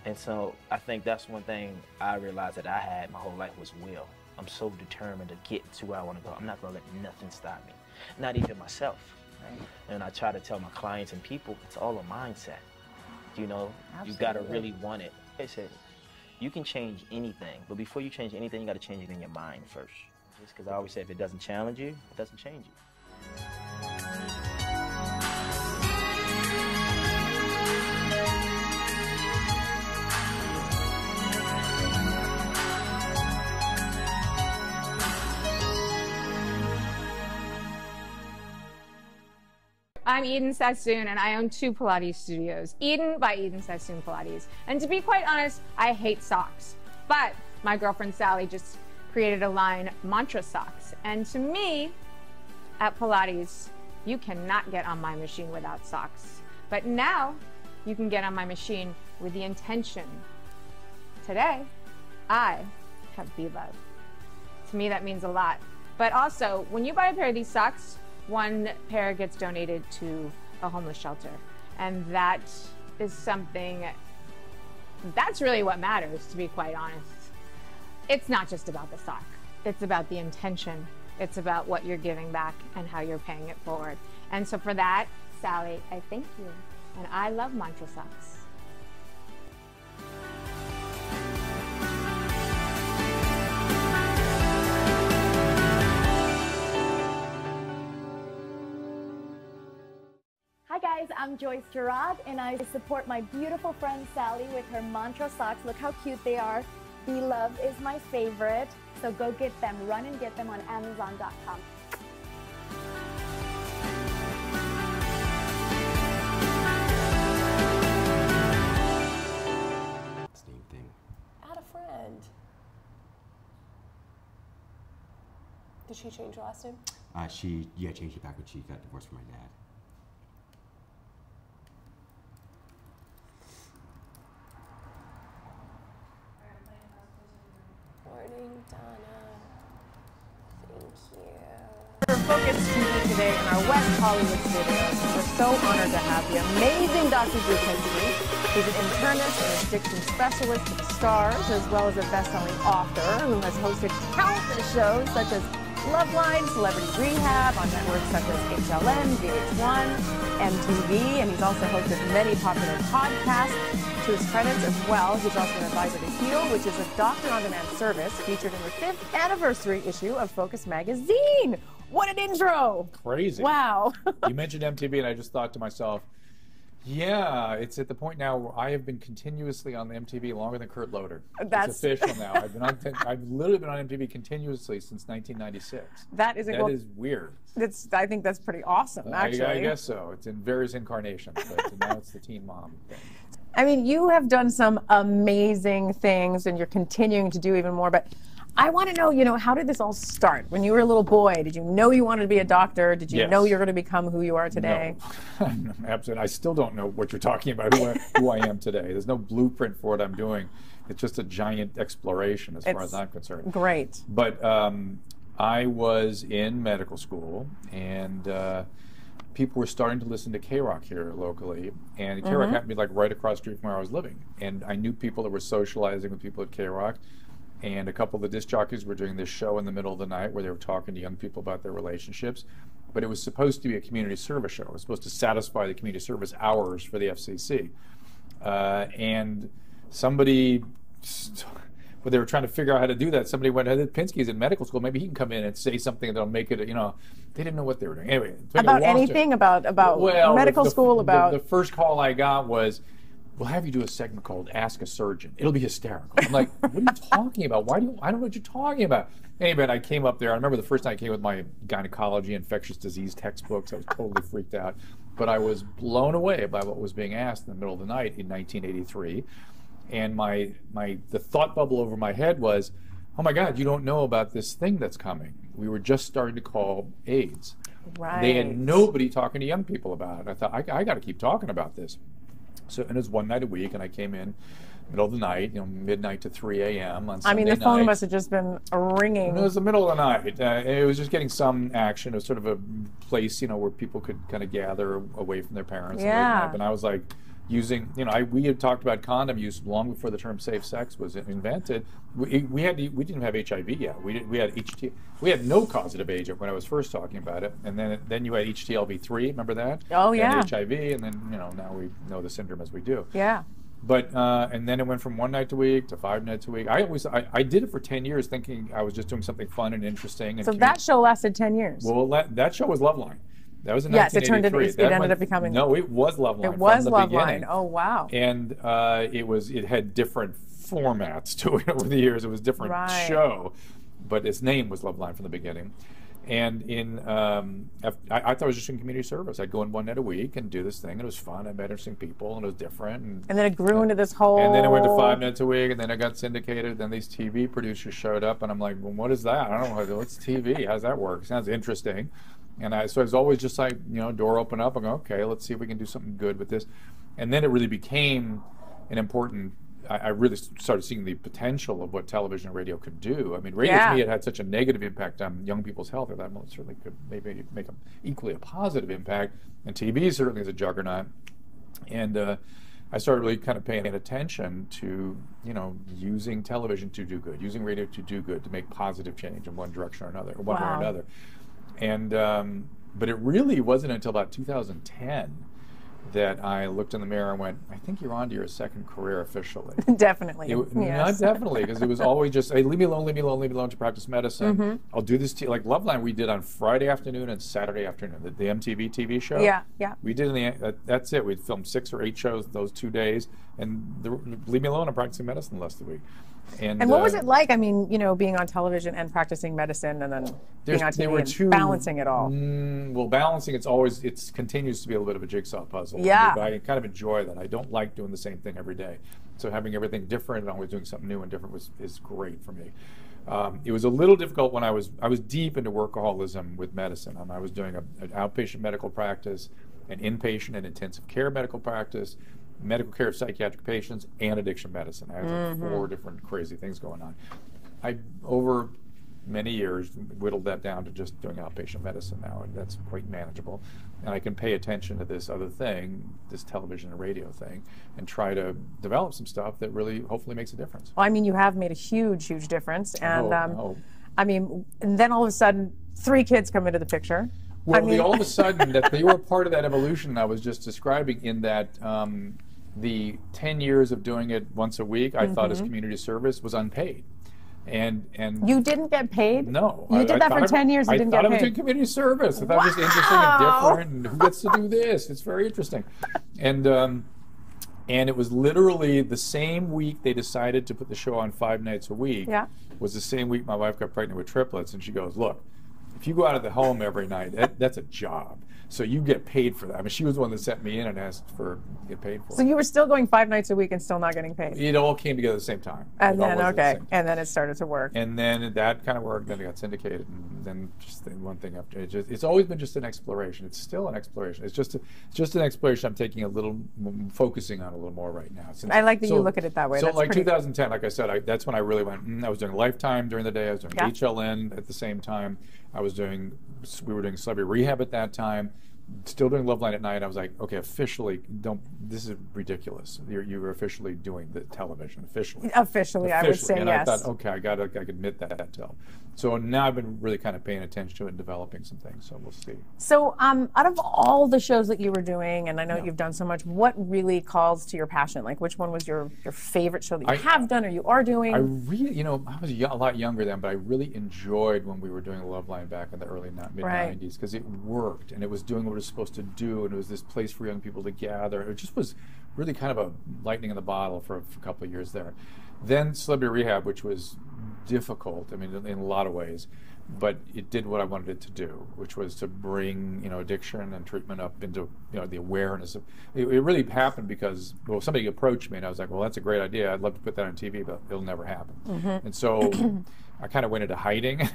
And so I think that's one thing I realized that I had my whole life was will. I'm so determined to get to where I want to go. I'm not going to let nothing stop me, not even myself. Right? And I try to tell my clients and people, it's all a mindset. You know, you got to really want it. You can change anything, but before you change anything, you got to change it in your mind first. Just because I always say if it doesn't challenge you, it doesn't change you. I'm Eden Sassoon, and I own 2 Pilates studios, Eden by Eden Sassoon Pilates. And to be quite honest, I hate socks. But my girlfriend Sally just created a line, Mantra Socks. And to me, at Pilates, you cannot get on my machine without socks. But now, you can get on my machine with the intention. Today, I have Be Love. To me, that means a lot. But also, when you buy a pair of these socks, 1 pair gets donated to a homeless shelter. And that is something, that's really what matters, to be quite honest. It's not just about the sock. It's about the intention. It's about what you're giving back and how you're paying it forward. And so for that, Sally, I thank you. And I love Mantra Socks. Hi guys, I'm Joyce Gerard, and I support my beautiful friend Sally with her Mantra Socks. Look how cute they are. Be Love is my favorite, so go get them. Run and get them on Amazon.com. Same thing. Add a friend. Did she change her last name? She changed it back when she got divorced from my dad. Morning, Donna. Thank you. For Focus TV today in our West Hollywood studios, we're so honored to have the amazing Dr. Drew Pinsky. He's an internist and addiction specialist to the stars, as well as a best-selling author who has hosted countless shows such as Loveline, Celebrity Rehab on networks such as HLN, VH1, MTV, and he's also hosted many popular podcasts. To his credits as well, he's also an advisor to Heal, which is a doctor-on-demand service featured in the 5th anniversary issue of Focus magazine. What an intro! Crazy. Wow. You mentioned MTV, and I just thought to myself, yeah, it's at the point now where I have been continuously on the MTV longer than Kurt Loder. That's it's official now. I've literally been on MTV continuously since 1996. That is weird. I think that's pretty awesome, actually. I guess so. It's in various incarnations, but now it's the Teen Mom thing. I mean, you have done some amazing things, and you're continuing to do even more, but I want to know, how did this all start? When you were a little boy, did you know you wanted to be a doctor? Did you know you're going to become who you are today? No. Absolutely. I still don't know what you're talking about, who I am today. There's no blueprint for what I'm doing. It's just a giant exploration as far as I'm concerned. Great. But I was in medical school, and people were starting to listen to K-Rock here locally, and K-Rock happened to be like right across the street from where I was living. And I knew people that were socializing with people at K-Rock, and a couple of the disc jockeys were doing this show in the middle of the night where they were talking to young people about their relationships. But it was supposed to be a community service show. It was supposed to satisfy the community service hours for the FCC. And somebody, when they were trying to figure out how to do that, somebody went, Pinsky's in medical school, maybe he can come in and say something that'll make it, they didn't know what they were doing. Anyway. About anything? About medical school? The first call I got was, we'll have you do a segment called Ask a Surgeon. It'll be hysterical. I'm like, what are you talking about? I don't know what you're talking about. Anyway, I came up there. I remember the first time I came with my gynecology, infectious disease textbooks. I was totally freaked out. But I was blown away by what was being asked in the middle of the night in 1983. And the thought bubble over my head was, oh my God, you don't know about this thing that's coming. We were just starting to call AIDS. Right. They had nobody talking to young people about it. I thought, I got to keep talking about this. So, and it was one night a week, and I came in middle of the night, midnight to 3 a.m. on Sunday night. The phone must have just been ringing. It was the middle of the night. It was just getting some action. It was sort of a place, where people could kind of gather away from their parents. Yeah. And I was like, using, we had talked about condom use long before the term safe sex was invented. We didn't have HIV yet. We had HT. We had no causative agent when I was first talking about it, and then you had HTLV3. Remember that? Oh yeah. And HIV, and then now we know the syndrome as we do. Yeah. But and then it went from 1 night a week to 5 nights a week. I did it for 10 years, thinking I was just doing something fun and interesting. And So that show lasted 10 years. Well, that show was Loveline. That was in Yes, it 1983. ended up becoming. No, it was Loveline. It was from the Loveline. beginning. Oh wow. And it had different formats to it over the years. It was a different Right. show, but its name was Loveline from the beginning. And I thought I was just doing community service. I'd go in 1 night a week and do this thing, and it was fun. I met interesting people, and it was different. And then it grew into this whole. And then it went to 5 nights a week, and then it got syndicated. Then these TV producers showed up, and I'm like, well, what is that? I don't know. What's TV? How does that work? Sounds interesting. And so I was always just like, door open up and go, okay, let's see if we can do something good with this. And then it really became an important. I really started seeing the potential of what television and radio could do. I mean, radio to me had such a negative impact on young people's health. I thought, well, it certainly could maybe make equally a positive impact. And TV certainly is a juggernaut. And I started really kind of paying attention to, using television to do good, using radio to do good, to make positive change in one direction or another, or one way or another. And but it really wasn't until about 2010 that I looked in the mirror and went, I think you're on to your second career officially. Definitely. Not Yes. definitely, because it was always just, hey, leave me alone to practice medicine. I'll do this, like Loveline we did on Friday afternoon and Saturday afternoon, the MTV TV show. Yeah. We did that's it. We'd filmed 6 or 8 shows those 2 days, and leave me alone, I'm practicing medicine the rest of the week. And what was it like? I mean, being on television and practicing medicine, and then being on TV and balancing it all. Well, balancing it continues to be a little bit of a jigsaw puzzle. Yeah. But I kind of enjoy that. I don't like doing the same thing every day. So having everything different and always doing something new and different is great for me. It was a little difficult when I was deep into workaholism with medicine. I was doing an outpatient medical practice, an inpatient and intensive care medical practice, medical care of psychiatric patients, and addiction medicine. I have 4 different crazy things going on. I, over many years, whittled that down to just doing outpatient medicine now, and that's quite manageable. And I can pay attention to this other thing, this television and radio thing, and try to develop some stuff that really, hopefully, makes a difference. Well, I mean, you have made a huge difference. And I mean, and then all of a sudden, 3 kids come into the picture. Well, all of a sudden, that they were part of that evolution I was just describing, in that the 10 years of doing it once a week, I thought as community service was unpaid. And you didn't get paid? No. You did that for 10 years and didn't get paid? I thought I was doing community service. I thought it was interesting and different, and who gets to do this? It's very interesting. And it was literally the same week they decided to put the show on 5 nights a week. Yeah. Was the same week my wife got pregnant with triplets, and she goes, look, if you go out of the home every night, that's a job. So you get paid for that. I mean, she was the one that sent me in and asked to get paid for it. So you were still going 5 nights a week and still not getting paid? It all came together at the same time. And then, and then it started to work. And then that kind of worked, then it got syndicated, and then just one thing after. It's always been just an exploration. It's still an exploration. It's just an exploration I'm taking focusing on a little more right now. I like that you look at it that way. So That's like pretty 2010, like I said, that's when I really went, I was doing Lifetime during the day, I was doing HLN at the same time, we were doing Celebrity Rehab at that time, still doing Loveline at night. I was like, okay, officially, this is ridiculous. You're officially doing the television, officially, I would say, and yes. I thought, okay, I could admit that. So now I've been really kind of paying attention to it and developing some things, so we'll see. So out of all the shows that you were doing, and I know you've done so much, what really calls to your passion? Like, which one was your favorite show that you have done or you are doing? I really, I was a lot younger then, but I really enjoyed when we were doing Loveline back in the early mid-90s, because it worked, and it was doing what it was supposed to do, and it was this place for young people to gather. It just was really kind of a lightning in the bottle for a couple of years there. Then Celebrity Rehab, which was difficult, I mean, in a lot of ways, but it did what I wanted it to do, which was to bring, addiction and treatment up into, the awareness of it. It really happened because, somebody approached me and I was like, well, that's a great idea. I'd love to put that on TV, but it'll never happen. And so I kind of went into hiding.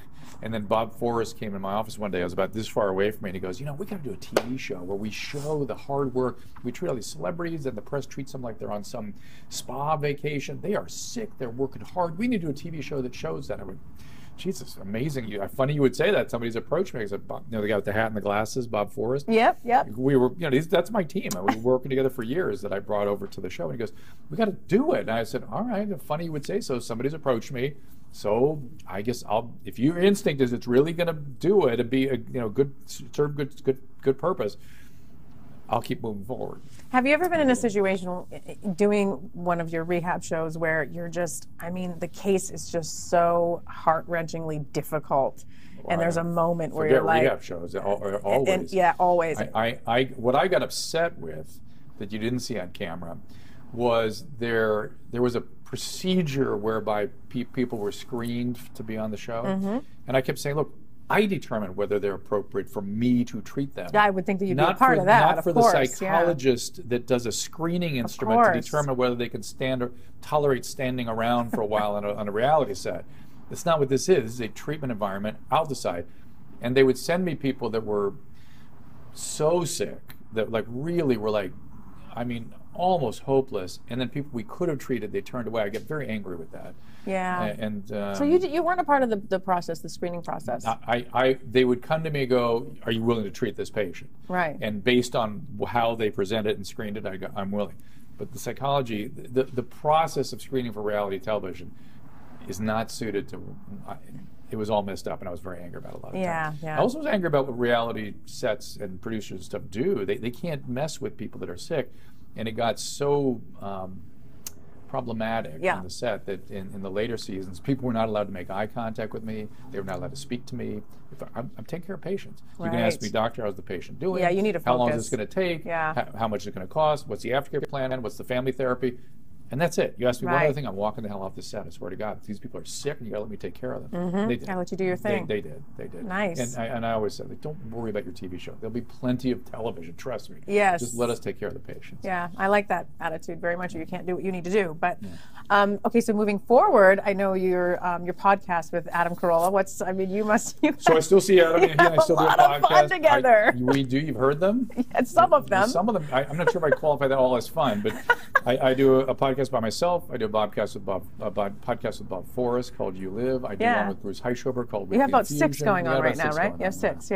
And then Bob Forrest came in my office one day. I was about this far away from me, and he goes, we got to do a TV show where we show the hard work. We treat all these celebrities, and the press treats them like they're on some spa vacation. They are sick. They're working hard. We need to do a TV show that shows that. I went, Jesus, amazing. Funny you would say that. Somebody's approached me. I said, the guy with the hat and the glasses, Bob Forrest. Yep. We were, that's my team. We were working together for years that I brought over to the show. And he goes, we got to do it. And I said, all right. Funny you would say so. Somebody's approached me. So I guess if your instinct is it's really going to do it and be serve good purpose, I'll keep moving forward. Have you ever been in a situation doing one of your rehab shows where you're just, I mean, the case is just so heart-wrenchingly difficult, and there's a moment where you're like, rehab shows, always. Yeah, always. What I got upset with that you didn't see on camera was there was a procedure whereby people were screened to be on the show, and I kept saying, look, I determine whether they're appropriate for me to treat them. Yeah, I would think that you'd be a part of that. Not for the psychologist that does a screening instrument to determine whether they can stand or tolerate standing around for a while on a reality set. That's not what this is. This is a treatment environment. I'll decide. And they would send me people that were so sick that like really were like, I mean, almost hopeless. And then people we could have treated, they turned away. I get very angry with that. Yeah. And so you weren't a part of the process, the screening process. They would come to me and go, "Are you willing to treat this patient?" Right. And based on how they present it and screened it, I go, "I'm willing." But the psychology, the process of screening for reality television, is not suited to. It was all messed up, and I was very angry about it a lot of times. Yeah. I also was angry about what reality sets and producers and stuff do. They can't mess with people that are sick, and it got so problematic on the set that in the later seasons, people were not allowed to make eye contact with me. They were not allowed to speak to me. I'm taking care of patients. You can ask me, doctor, how's the patient doing? Yeah, you need to focus. How long is this going to take? Yeah. How much is it going to cost? What's the aftercare plan? What's the family therapy? And that's it. You asked me one other thing, I'm walking the hell off the set. I swear to God, these people are sick, and you got to let me take care of them. They did. Gotta let you do your thing. They did. Nice. And I always said, like, don't worry about your TV show. There'll be plenty of television. Trust me. Yes. Just let us take care of the patients. Yeah, I like that attitude very much. You can't do what you need to do. But okay, so moving forward, I know your podcast with Adam Carolla. You must. So I still see Adam. He and I still do a podcast. Fun together. We do. You've heard them? Yeah, some of them. Some of them. I'm not sure if I qualify that all as fun, but I do a podcast by myself. I do a podcast with Bob Forrest called You Live. I do one with Bruce Heischober called You have about 6 going on right now, right? You have 6,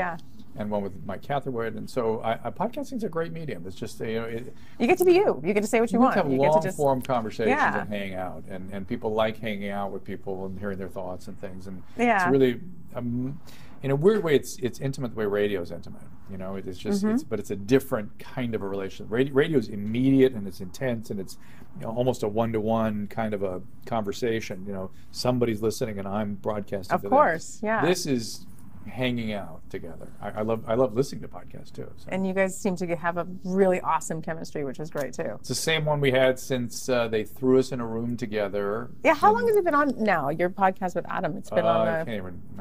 and one with Mike Catherwood. And so podcasting's a great medium. It's just, you get to be you. You get to say what you want. You get to have to just long-form conversations and hang out. And people like hanging out with people and hearing their thoughts and things. And it's really, in a weird way, it's intimate the way radio is intimate. It's just, but it's a different kind of a relationship. Radio is immediate and it's intense and it's almost a one-to-one kind of a conversation. Somebody's listening and I'm broadcasting to them. Of course, yeah. This is hanging out together. I love listening to podcasts too. So. And you guys seem to have a really awesome chemistry, which is great too. It's the same one we had since they threw us in a room together. Yeah, how long has it been on now? Your podcast with Adam? It's been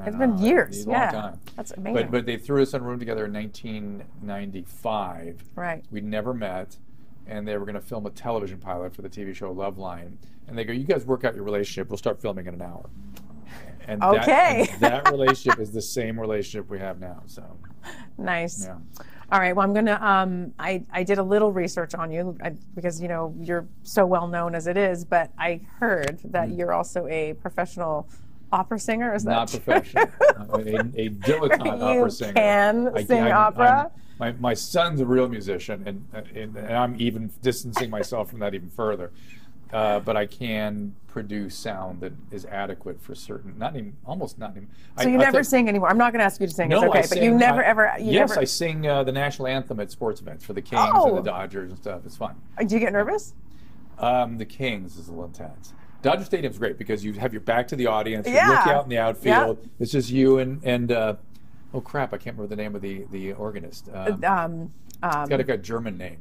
it's been years. A long time. That's amazing. But they threw us in a room together in 1995. Right. We'd never met, and they were going to film a television pilot for the TV show Loveline. And they go, "You guys work out your relationship. We'll start filming in an hour." And that relationship is the same relationship we have now. So nice. Yeah. All right. Well, I'm gonna. I did a little research on you because you're so well known as it is. But I heard that you're also a professional opera singer. Is that not true? Professional? a dilettante opera singer. You can sing opera. My son's a real musician, and I'm even distancing myself from that even further. But I can produce sound that is adequate for certain, almost not even. So you never sing anymore? I'm not going to ask you to sing, no, it's okay, but you never ever... Yes, I sing the national anthem at sports events for the Kings and the Dodgers and stuff. It's fun. Do you get nervous? The Kings is a little intense. Dodger Stadium's great because you have your back to the audience, you look out in the outfield, it's just you and oh crap, I can't remember the name of the organist. It's got a German name.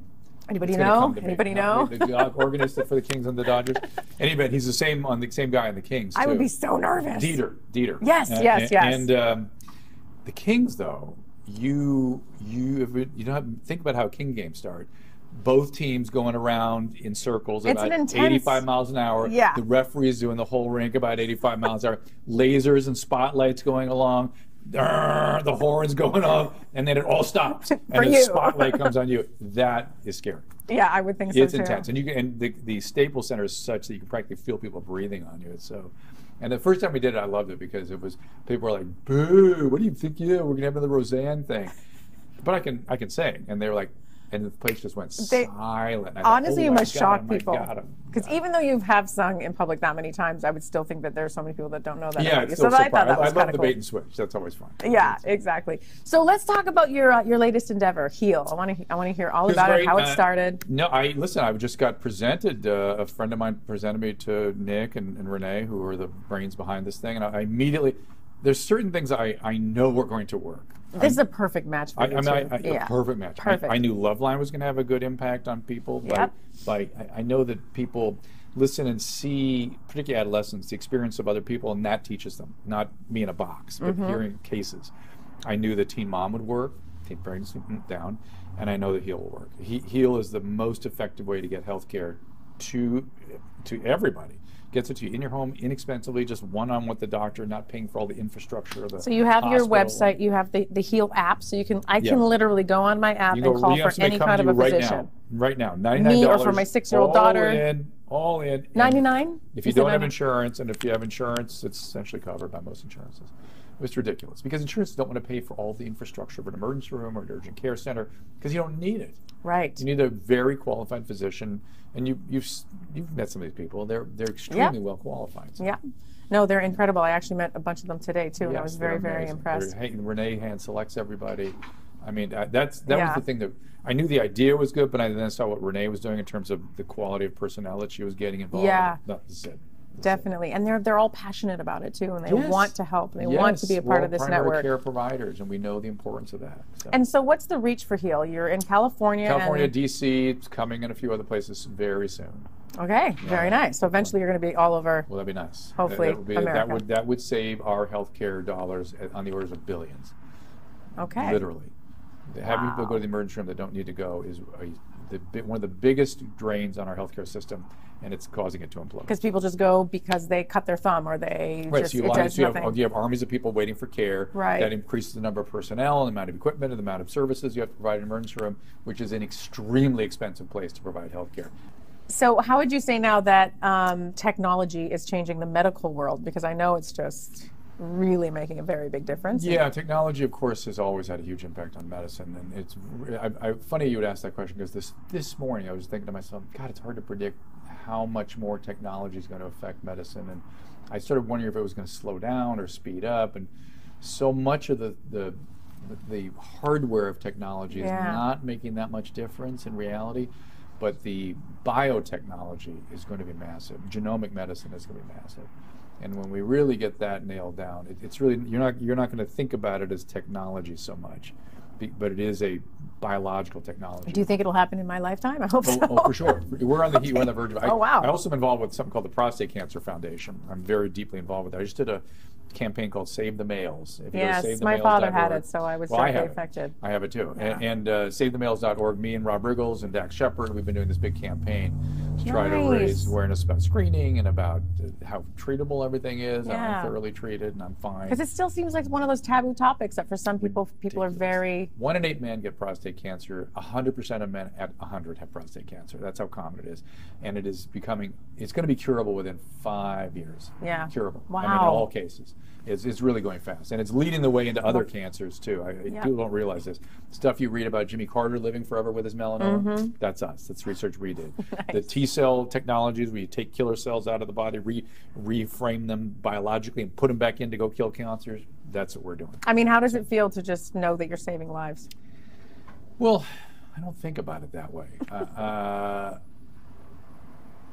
Anybody know? The organist for the Kings and the Dodgers. Anyway, he's the same guy on the Kings too. I would be so nervous. Dieter. Yes. And the Kings, though, you think about how a King games start. Both teams going around in circles about 85 miles an hour. Yeah. The referee's doing the whole rink about 85 miles an hour. Lasers and spotlights going along. The horns going off, and then it all stops, and the spotlight comes on you. That is scary. Yeah, I would think so. It's intense, and the Staples Center is such that you can practically feel people breathing on you. And the first time we did it, I loved it because people were like, "Boo! What do you think? We're gonna have another Roseanne thing," but I can sing, and they were like, And the place just went They- silent. I Honestly, you thought, must I shock got him, people. I got him. Because even though you have sung in public that many times, I would still think that there's so many people that don't know that Yeah, about you. it's So still I thought that I was love kind the of bait cool. and switch. That's always fun. Yeah, exactly. So let's talk about your latest endeavor, Heal. I want to hear all It was about it, great. how it started. No, I just got presented. A friend of mine presented me to Nick and Renee, who are the brains behind this thing, and I immediately. There's certain things I know are going to work. This is a perfect match for you two. A perfect match. Perfect. I knew Loveline was going to have a good impact on people. I know that people listen and see, particularly adolescents, the experience of other people, and that teaches them. Not me in a box, but hearing cases. I knew that Teen Mom would work, Teen Pregnancy down, and I know that Heal will work. Heal is the most effective way to get health care to everybody. Gets it to you in your home inexpensively, just one-on-one with the doctor, not paying for all the infrastructure of the So you have your hospital. website, you have the Heal app, so I can literally go on my app and call for any kind of a physician. Right now, $99. Me or for my 6-year-old daughter. All in. $99? If you don't have insurance, and if you have insurance, it's essentially covered by most insurances. It's ridiculous because insurance don't want to pay for all the infrastructure of an emergency room or an urgent care center because you don't need it. Right. You need a very qualified physician, and you've met some of these people. They're extremely well qualified. So. Yeah. No, they're incredible. I actually met a bunch of them today too, and I was very, very impressed. Renee hand selects everybody. I mean, that was the thing that I knew the idea was good, but I then saw what Renee was doing in terms of the quality of personnel that she was getting involved. Yeah. That's it. Definitely, and they're all passionate about it too, and they want to help, and they want to be a part of this primary network. Care providers, and we know the importance of that. So. And so, what's the reach for Heal? You're in California. DC, it's coming in a few other places very soon. Okay, very nice. So eventually, you're going to be all over. Well, that'd be nice. Hopefully, America. That would save our healthcare dollars on the orders of billions. Okay. Literally, having people go to the emergency room that don't need to go is one of the biggest drains on our healthcare system, and it's causing it to implode. Because people just go because they cut their thumb or they just, so you have armies of people waiting for care. Right. That increases the number of personnel, the amount of equipment, and the amount of services you have to provide in an emergency room, which is an extremely expensive place to provide health care. So how would you say now that technology is changing the medical world? Because I know it's just really making a very big difference. Yeah, technology, of course, has always had a huge impact on medicine, and it's funny you would ask that question because this morning I was thinking to myself, God, it's hard to predict how much more technology is going to affect medicine, and I started wondering if it was going to slow down or speed up, and so much of the hardware of technology is not making that much difference in reality, but the biotechnology is going to be massive. Genomic medicine is going to be massive. And when we really get that nailed down, it's really you're not going to think about it as technology so much, but it is a biological technology. Do you think it'll happen in my lifetime? I hope so. Oh, for sure. We're on the verge of it. Oh, wow. I also am involved with something called the Prostate Cancer Foundation. I'm very deeply involved with that. I just did a campaign called Save the Males. Yes, my father had it, so I was directly affected. I have it too. Yeah. And SaveTheMales.org, me and Rob Riggles and Dax Shepard, we've been doing this big campaign to try to raise awareness about screening and about how treatable everything is. And I'm thoroughly treated and I'm fine. Because it still seems like one of those taboo topics that for some people are very... 1 in 8 men get prostate cancer. 100% of men at 100 have prostate cancer. That's how common it is. And it's going to be curable within 5 years. Yeah. Curable. Wow. I mean, in all cases. It's really going fast. And it's leading the way into other cancers, too. People don't realize this. Stuff you read about Jimmy Carter living forever with his melanoma, that's us. That's research we did. Nice. The T-cell technologies, where you take killer cells out of the body, reframe them biologically, and put them back in to go kill cancers, that's what we're doing. I mean, how does it feel to just know that you're saving lives? Well, I don't think about it that way.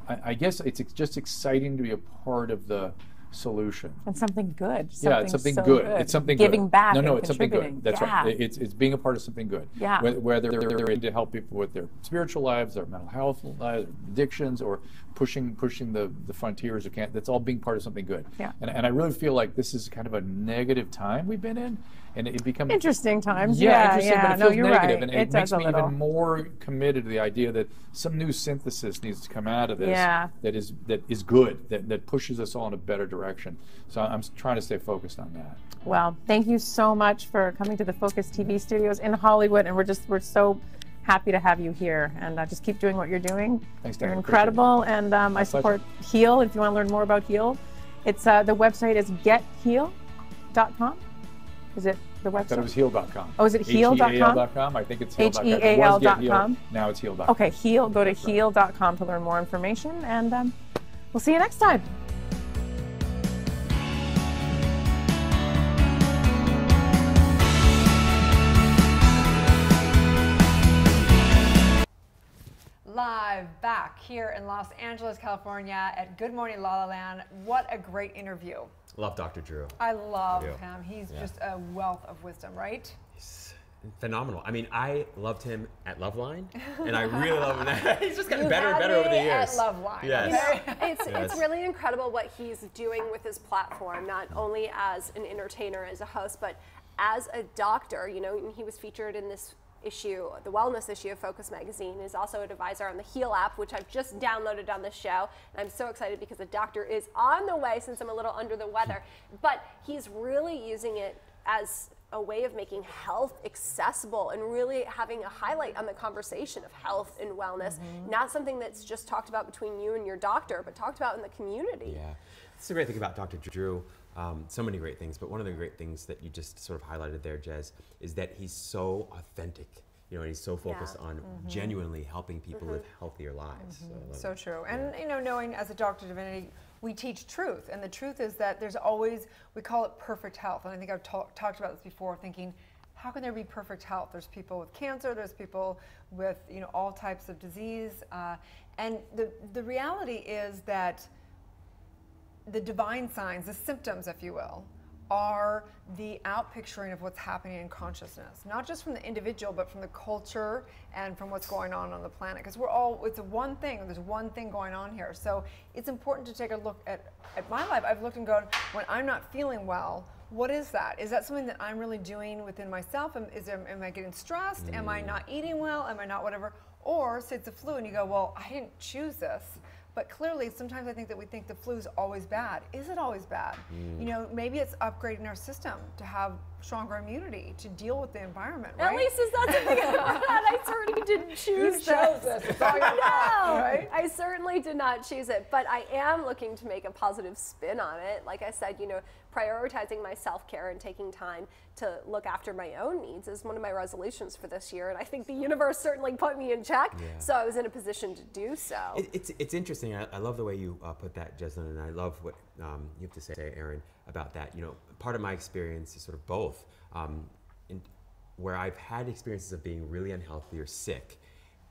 I guess it's just exciting to be a part of the solution. And something good. It's something so good. It's something Giving good. back. No, and it's something good. That's yeah. right. It's being a part of something good. Yeah. Whether they're in to help people with their spiritual lives, their mental health lives, addictions, or pushing the frontiers of cancer. That's all being part of something good. Yeah. And I really feel like this is kind of a negative time we've been in, and it becomes interesting times. Interesting, but it feels you're negative, right. and it makes does me even more committed to the idea that some new synthesis needs to come out of this. Yeah. That is good. That pushes us all in a better direction. So I'm trying to stay focused on that. Well, thank you so much for coming to the Focus TV studios in Hollywood, and we're so happy to have you here, and just keep doing what you're doing. Thanks, You're Darren. incredible, and I support Heal. If you want to learn more about Heal, it's the website is getheal.com. Is it the website? I thought it was heal.com. Oh, is it heal.com? Heal.com. I think it's heal.com. Heal.com. Now it's heal.com. Okay, heal. Go to heal.com to learn more information, and we'll see you next time. Live back here in Los Angeles, California at Good Morning La La Land. What a great interview. Love Dr. Drew. I love him. He's just a wealth of wisdom, right? He's phenomenal. I mean, I loved him at Loveline, and I really love him now. He's just gotten better and better over the years. At Loveline. Yes. It's really incredible what he's doing with his platform, not only as an entertainer, as a host, but as a doctor. You know, he was featured in this issue, the wellness issue of Focus Magazine. Is also an advisor on the Heal app, which I've just downloaded on the show. And I'm so excited because a doctor is on the way since I'm a little under the weather. But he's really using it as a way of making health accessible and really having a highlight on the conversation of health and wellness. Not something that's just talked about between you and your doctor, but talked about in the community. Yeah, that's the great thing about Dr. Drew. So many great things, but one of the great things that you just sort of highlighted there, Jez, is that he's so authentic. You know, and he's so focused on genuinely helping people live healtheer lives. So true. And you know, knowing as a doctor of divinity, we teach truth, and the truth is that there's always, we call it perfect health. And I think I've talked about this before, thinking, how can there be perfect health? There's people with cancer, there's people with, you know, all types of disease, and the reality is that the divine signs, the symptoms, if you will, are the outpicturing of what's happening in consciousness, not just from the individual, but from the culture and from what's going on the planet. Because we're all, it's one thing, there's one thing going on here. So it's important to take a look at my life. I've looked and gone, when I'm not feeling well, what is that? Is that something that I'm really doing within myself? Am I getting stressed? Am I not eating well? Am I not whatever? Or say it's the flu and you go, well, I didn't choose this. But clearly, sometimes I think that we think the flu is always bad. Is it always bad? You know, maybe it's upgrading our system to have stronger immunity to deal with the environment, right? At least it's not something I certainly didn't choose. You chose this. It's all your fault, right? I certainly did not choose it, but I am looking to make a positive spin on it. Like I said, you know, prioritizing my self-care and taking time to look after my own needs is one of my resolutions for this year, and I think the universe certainly put me in check, so I was in a position to do so. It's interesting. I love the way you put that, Jessalyn, and I love what you have to say, Aaron, about that. You know, part of my experience is sort of both, where I've had experiences of being really unhealthy or sick,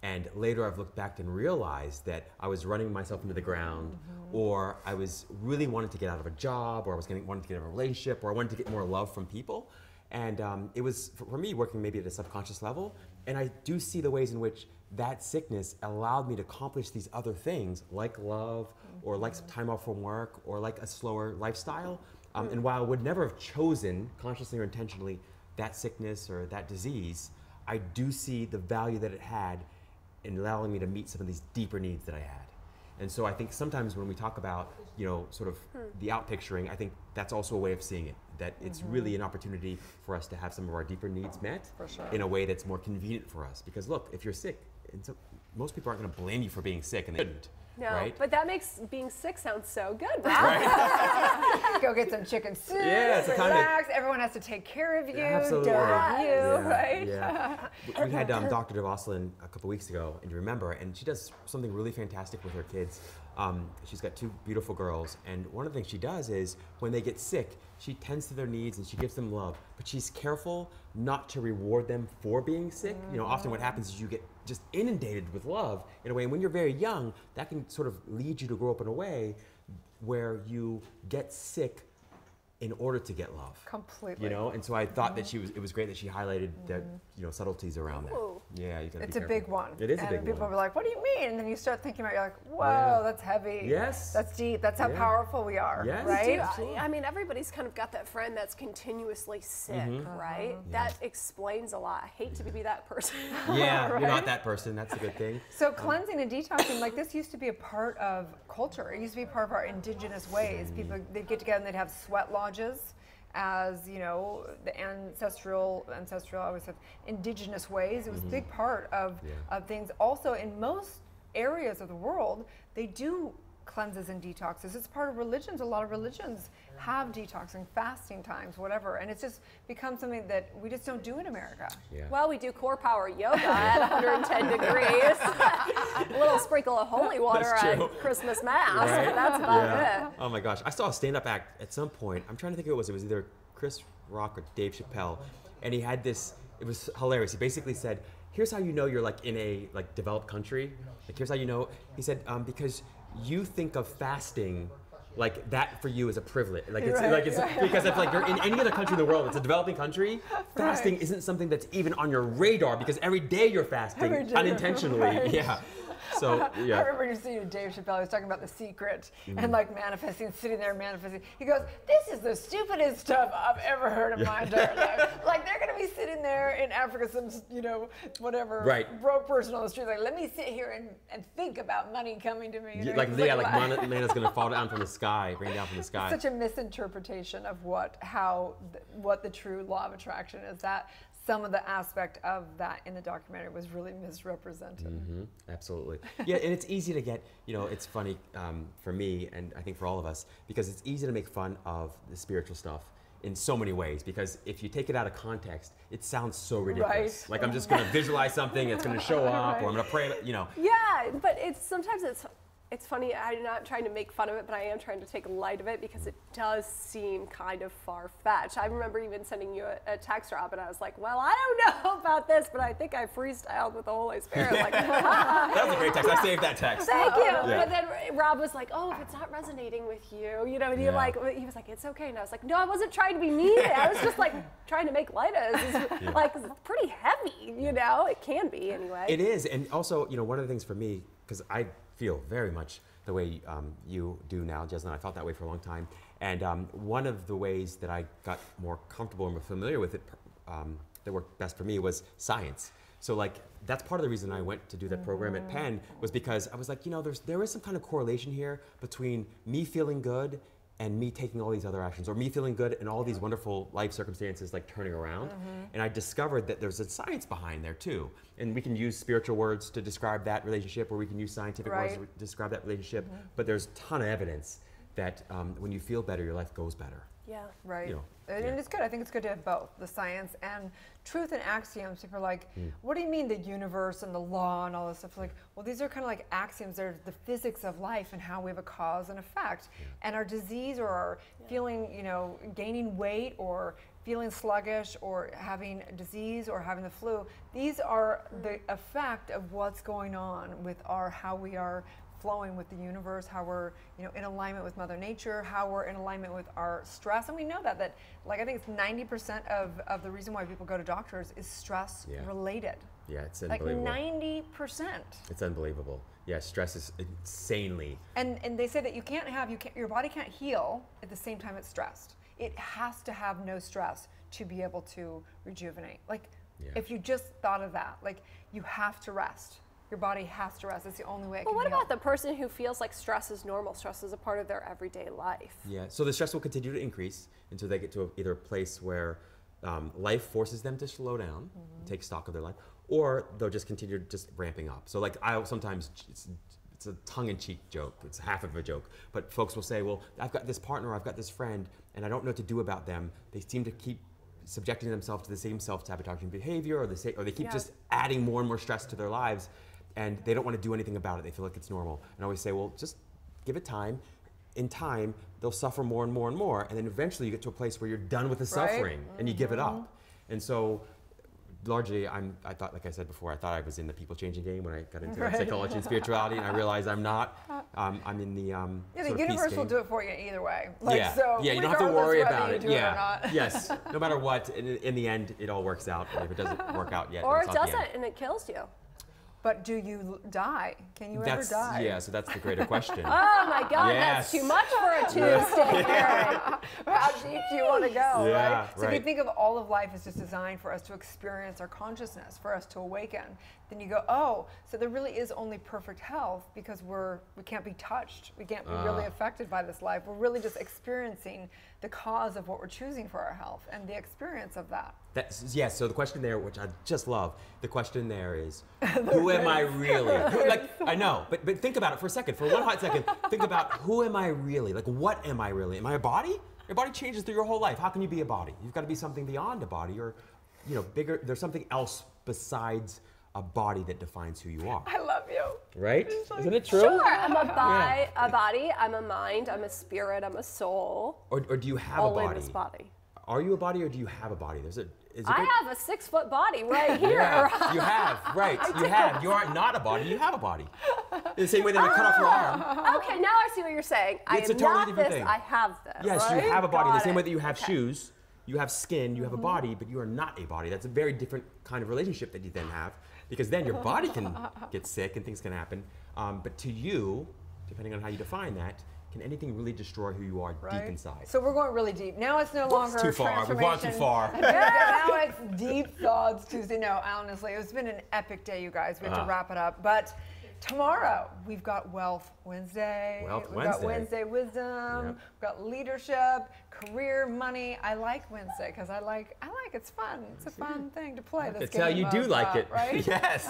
and later I've looked back and realized that I was running myself into the ground, or I was really wanting to get out of a job, or I was wanting to get out of a relationship, or I wanted to get more love from people. And it was, for me, working maybe at a subconscious level, and I do see the ways in which that sickness allowed me to accomplish these other things, like love, or like some time off from work, or like a slower lifestyle. And while I would never have chosen, consciously or intentionally, that sickness or that disease, I do see the value that it had in allowing me to meet some of these deeper needs that I had. And so I think sometimes when we talk about, you know, sort of the outpicturing, I think that's also a way of seeing it, that it's really an opportunity for us to have some of our deeper needs met in a way that's more convenient for us. Because look, if you're sick, and so most people aren't going to blame you for being sick, and they shouldn't. No, right? but that makes being sick sound so good, right? Go get some chicken soup, it's relax, everyone has to take care of you, absolutely. right? Yeah. We had Dr. DeVosselin a couple weeks ago, and you remember, and she does something really fantastic with her kids. She's got 2 beautiful girls, and one of the things she does is when they get sick, she tends to their needs and she gives them love, but she's careful not to reward them for being sick. You know, often what happens is you get just inundated with love in a way, and when you're very young, that can sort of lead you to grow up in a way where you get sick in order to get love. Completely. You know, and so I thought that it was great that she highlighted the, you know, subtleties around that. Yeah, you gotta it's be a careful. big one. It is and a big one. people were like, what do you mean? And then you start thinking about it, you're like, whoa, that's heavy. Yes. That's deep. That's how powerful we are. Yes. Right? I mean, everybody's kind of got that friend that's continuously sick, right? That explains a lot. I hate to be that person. Yeah, right? you're not that person. That's a good thing. So cleansing and detoxing, like this used to be a part of culture. It used to be part of our indigenous ways. People, they'd get together and they'd have sweat lodges, as you know, the ancestral, I always have indigenous ways. It was a big part of things. Also, in most areas of the world, they do cleanses and detoxes. It's part of religions. A lot of religions have detoxing, fasting times, whatever. And it's just become something that we just don't do in America. Yeah. Well, we do core power yoga at 110 degrees. A little sprinkle of holy water at Christmas Mass. Right? That's about it. Oh my gosh. I saw a stand-up act at some point. I'm trying to think who it was. It was either Chris Rock or Dave Chappelle. And he had this, it was hilarious. He basically said, here's how you know you're like in a like developed country. Like here's how you know. He said, because you think of fasting like that for you is a privilege. Like it's because if like you're in any other country in the world, it's a developing country, fasting isn't something that's even on your radar because every day you're fasting unintentionally. Right. Yeah. So yeah. I remember you seeing Dave Chappelle, he was talking about The Secret and like manifesting, sitting there manifesting. He goes, this is the stupidest stuff I've ever heard in my entire life. Like they're gonna be sitting there in Africa, some, you know, whatever, broke person on the street, like, let me sit here and think about money coming to me. You know? Like manna's gonna fall down from the sky, rain down from the sky. Such a misinterpretation of what the true law of attraction is. That some of the aspect of that in the documentary was really misrepresented. Mm-hmm. Absolutely. Yeah, and it's easy to get, you know, it's funny for me, and I think for all of us, because it's easy to make fun of the spiritual stuff in so many ways, because if you take it out of context, it sounds so ridiculous. Right. Like I'm just gonna visualize something, it's gonna show up, or I'm gonna pray, you know. Yeah, but sometimes it's funny, I'm not trying to make fun of it, but I am trying to take light of it because it does seem kind of far-fetched. I remember even sending you a text, Rob, and I was like, well, I don't know about this, but I think I freestyled with the Holy Spirit. Like, that was a great text. I saved that text. Thank you. Yeah. But then Rob was like, oh, if it's not resonating with you, you know, and he was like, it's okay. And I was like, no, I wasn't trying to be mean. I was just like trying to make light of it. It's like, it's pretty heavy, you know? It can be anyway. It is, and also, you know, one of the things for me, because I feel very much the way you do now, Jesna. I felt that way for a long time. And one of the ways that I got more comfortable and more familiar with it that worked best for me was science. So like, that's part of the reason I went to do that program at Penn was because I was like, you know, there is some kind of correlation here between me feeling good and me taking all these other actions, or me feeling good and all these wonderful life circumstances like turning around. And I discovered that there's a science behind there too. And we can use spiritual words to describe that relationship, or we can use scientific words to describe that relationship. But there's a ton of evidence that when you feel better, your life goes better. Yeah. Right. You know, and it's good. I think it's good to have both the science and truth and axioms. People are like, what do you mean the universe and the law and all this stuff? Like, well, these are kind of like axioms. They're the physics of life and how we have a cause and effect. And our disease or our feeling, you know, gaining weight or feeling sluggish or having a disease or having the flu, these are the effect of what's going on with how we are flowing with the universe, how we're, you know, in alignment with Mother Nature, how we're in alignment with our stress. And we know that like, I think it's 90% of the reason why people go to doctors is stress related. Yeah, it's unbelievable. Like 90%. It's unbelievable. Yeah, stress is insanely. And they say that your body can't heal at the same time it's stressed. It has to have no stress to be able to rejuvenate. Like, if you just thought of that, like, you have to rest. Your body has to rest. It's the only way it can what heal. about the person who feels like stress is normal? Stress is a part of their everyday life. Yeah, so the stress will continue to increase until they get to either a place where life forces them to slow down, take stock of their life, or they'll just continue just ramping up. So like sometimes it's a tongue-in-cheek joke. It's half of a joke. But folks will say, well, I've got this partner, I've got this friend, and I don't know what to do about them. They seem to keep subjecting themselves to the same self-sabotaging behavior, or they keep just adding more and more stress to their lives, and they don't want to do anything about it. They feel like it's normal. And I always say, well, just give it time. In time, they'll suffer more and more and more, and then eventually you get to a place where you're done with the suffering, and you give it up. And so, largely, I thought, like I said before, I thought I was in the people-changing game when I got into psychology and spirituality, and I realized I'm not. I'm in the the universe will do it for you either way. Like, you don't have to worry about it. Or not. Yes, no matter what, in the end, it all works out. And if it doesn't work out yet, or it doesn't, and it kills you. But do you die? Can you ever die? Yeah, so that's the greater question. Oh my God, that's too much for a Tuesday. How deep do you want to go? Yeah, right? So if you think of all of life is just designed for us to experience our consciousness, for us to awaken, then you go, oh, so there really is only perfect health because we can't be touched. We can't be really affected by this life. We're really just experiencing the cause of what we're choosing for our health and the experience of that. Yes, so the question there, which I just love, the question there is, who am I really? I know, but think about it for a second, for one hot second, think about who am I really? Like, what am I really? Am I a body? Your body changes through your whole life. How can you be a body? You've got to be something beyond a body, or, you know, bigger. There's something else besides a body that defines who you are. I love you. Right? Isn't it true? Sure, I'm a body, I'm a mind, I'm a spirit, I'm a soul. Or do you have all a body? in this body. Are you a body, or do you have a body? I have a 6-foot body right here. Yeah, you have, right. You have. You are not a body, you have a body. In the same way that I cut off your arm. Okay, now I see what you're saying. It's I a am totally not different this, thing. I have this. Yes, right? you have a body. In the same way that you have Okay. shoes, you have skin, you have a body, but you are not a body. That's a very different kind of relationship that you then have, because then your body can get sick and things can happen. But to you, depending on how you define that, can anything really destroy who you are deep inside? So we're going really deep. Now it's no longer Too far. We've gone too far. Now it's Deep Thoughts Tuesday. No, honestly, it's been an epic day, you guys. We have to wrap it up. But tomorrow, we've got Wealth Wednesday. We've got Wednesday Wisdom. We've got leadership, career, money. I like Wednesday because I like it's fun. It's a fun thing to play. This That's how you do like it. Right? Yes.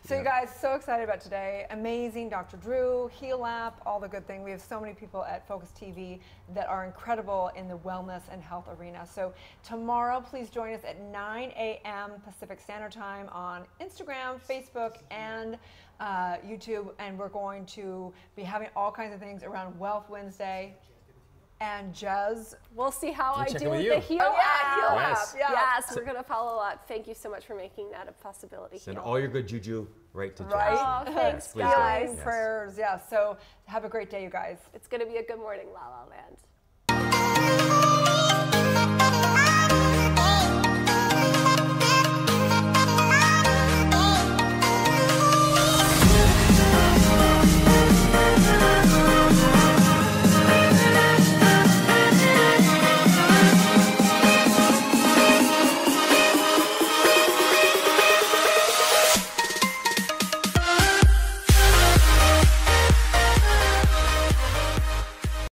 So you guys, so excited about today. Amazing, Dr. Drew, Heal App, all the good thing. We have so many people at Focus TV that are incredible in the wellness and health arena. So tomorrow, please join us at 9 a.m. Pacific Standard Time on Instagram, Facebook, and YouTube. And we're going to be having all kinds of things around Wealth Wednesday. And Jez, we'll see how I do with you. the Heal App. Heal App. Yeah. Yes, we're going to follow up. Thank you so much for making that a possibility. Send all your good juju right to Jez. Oh, thanks, Healing guys. prayers. Yeah. So have a great day, you guys. It's going to be a good morning, La La Land.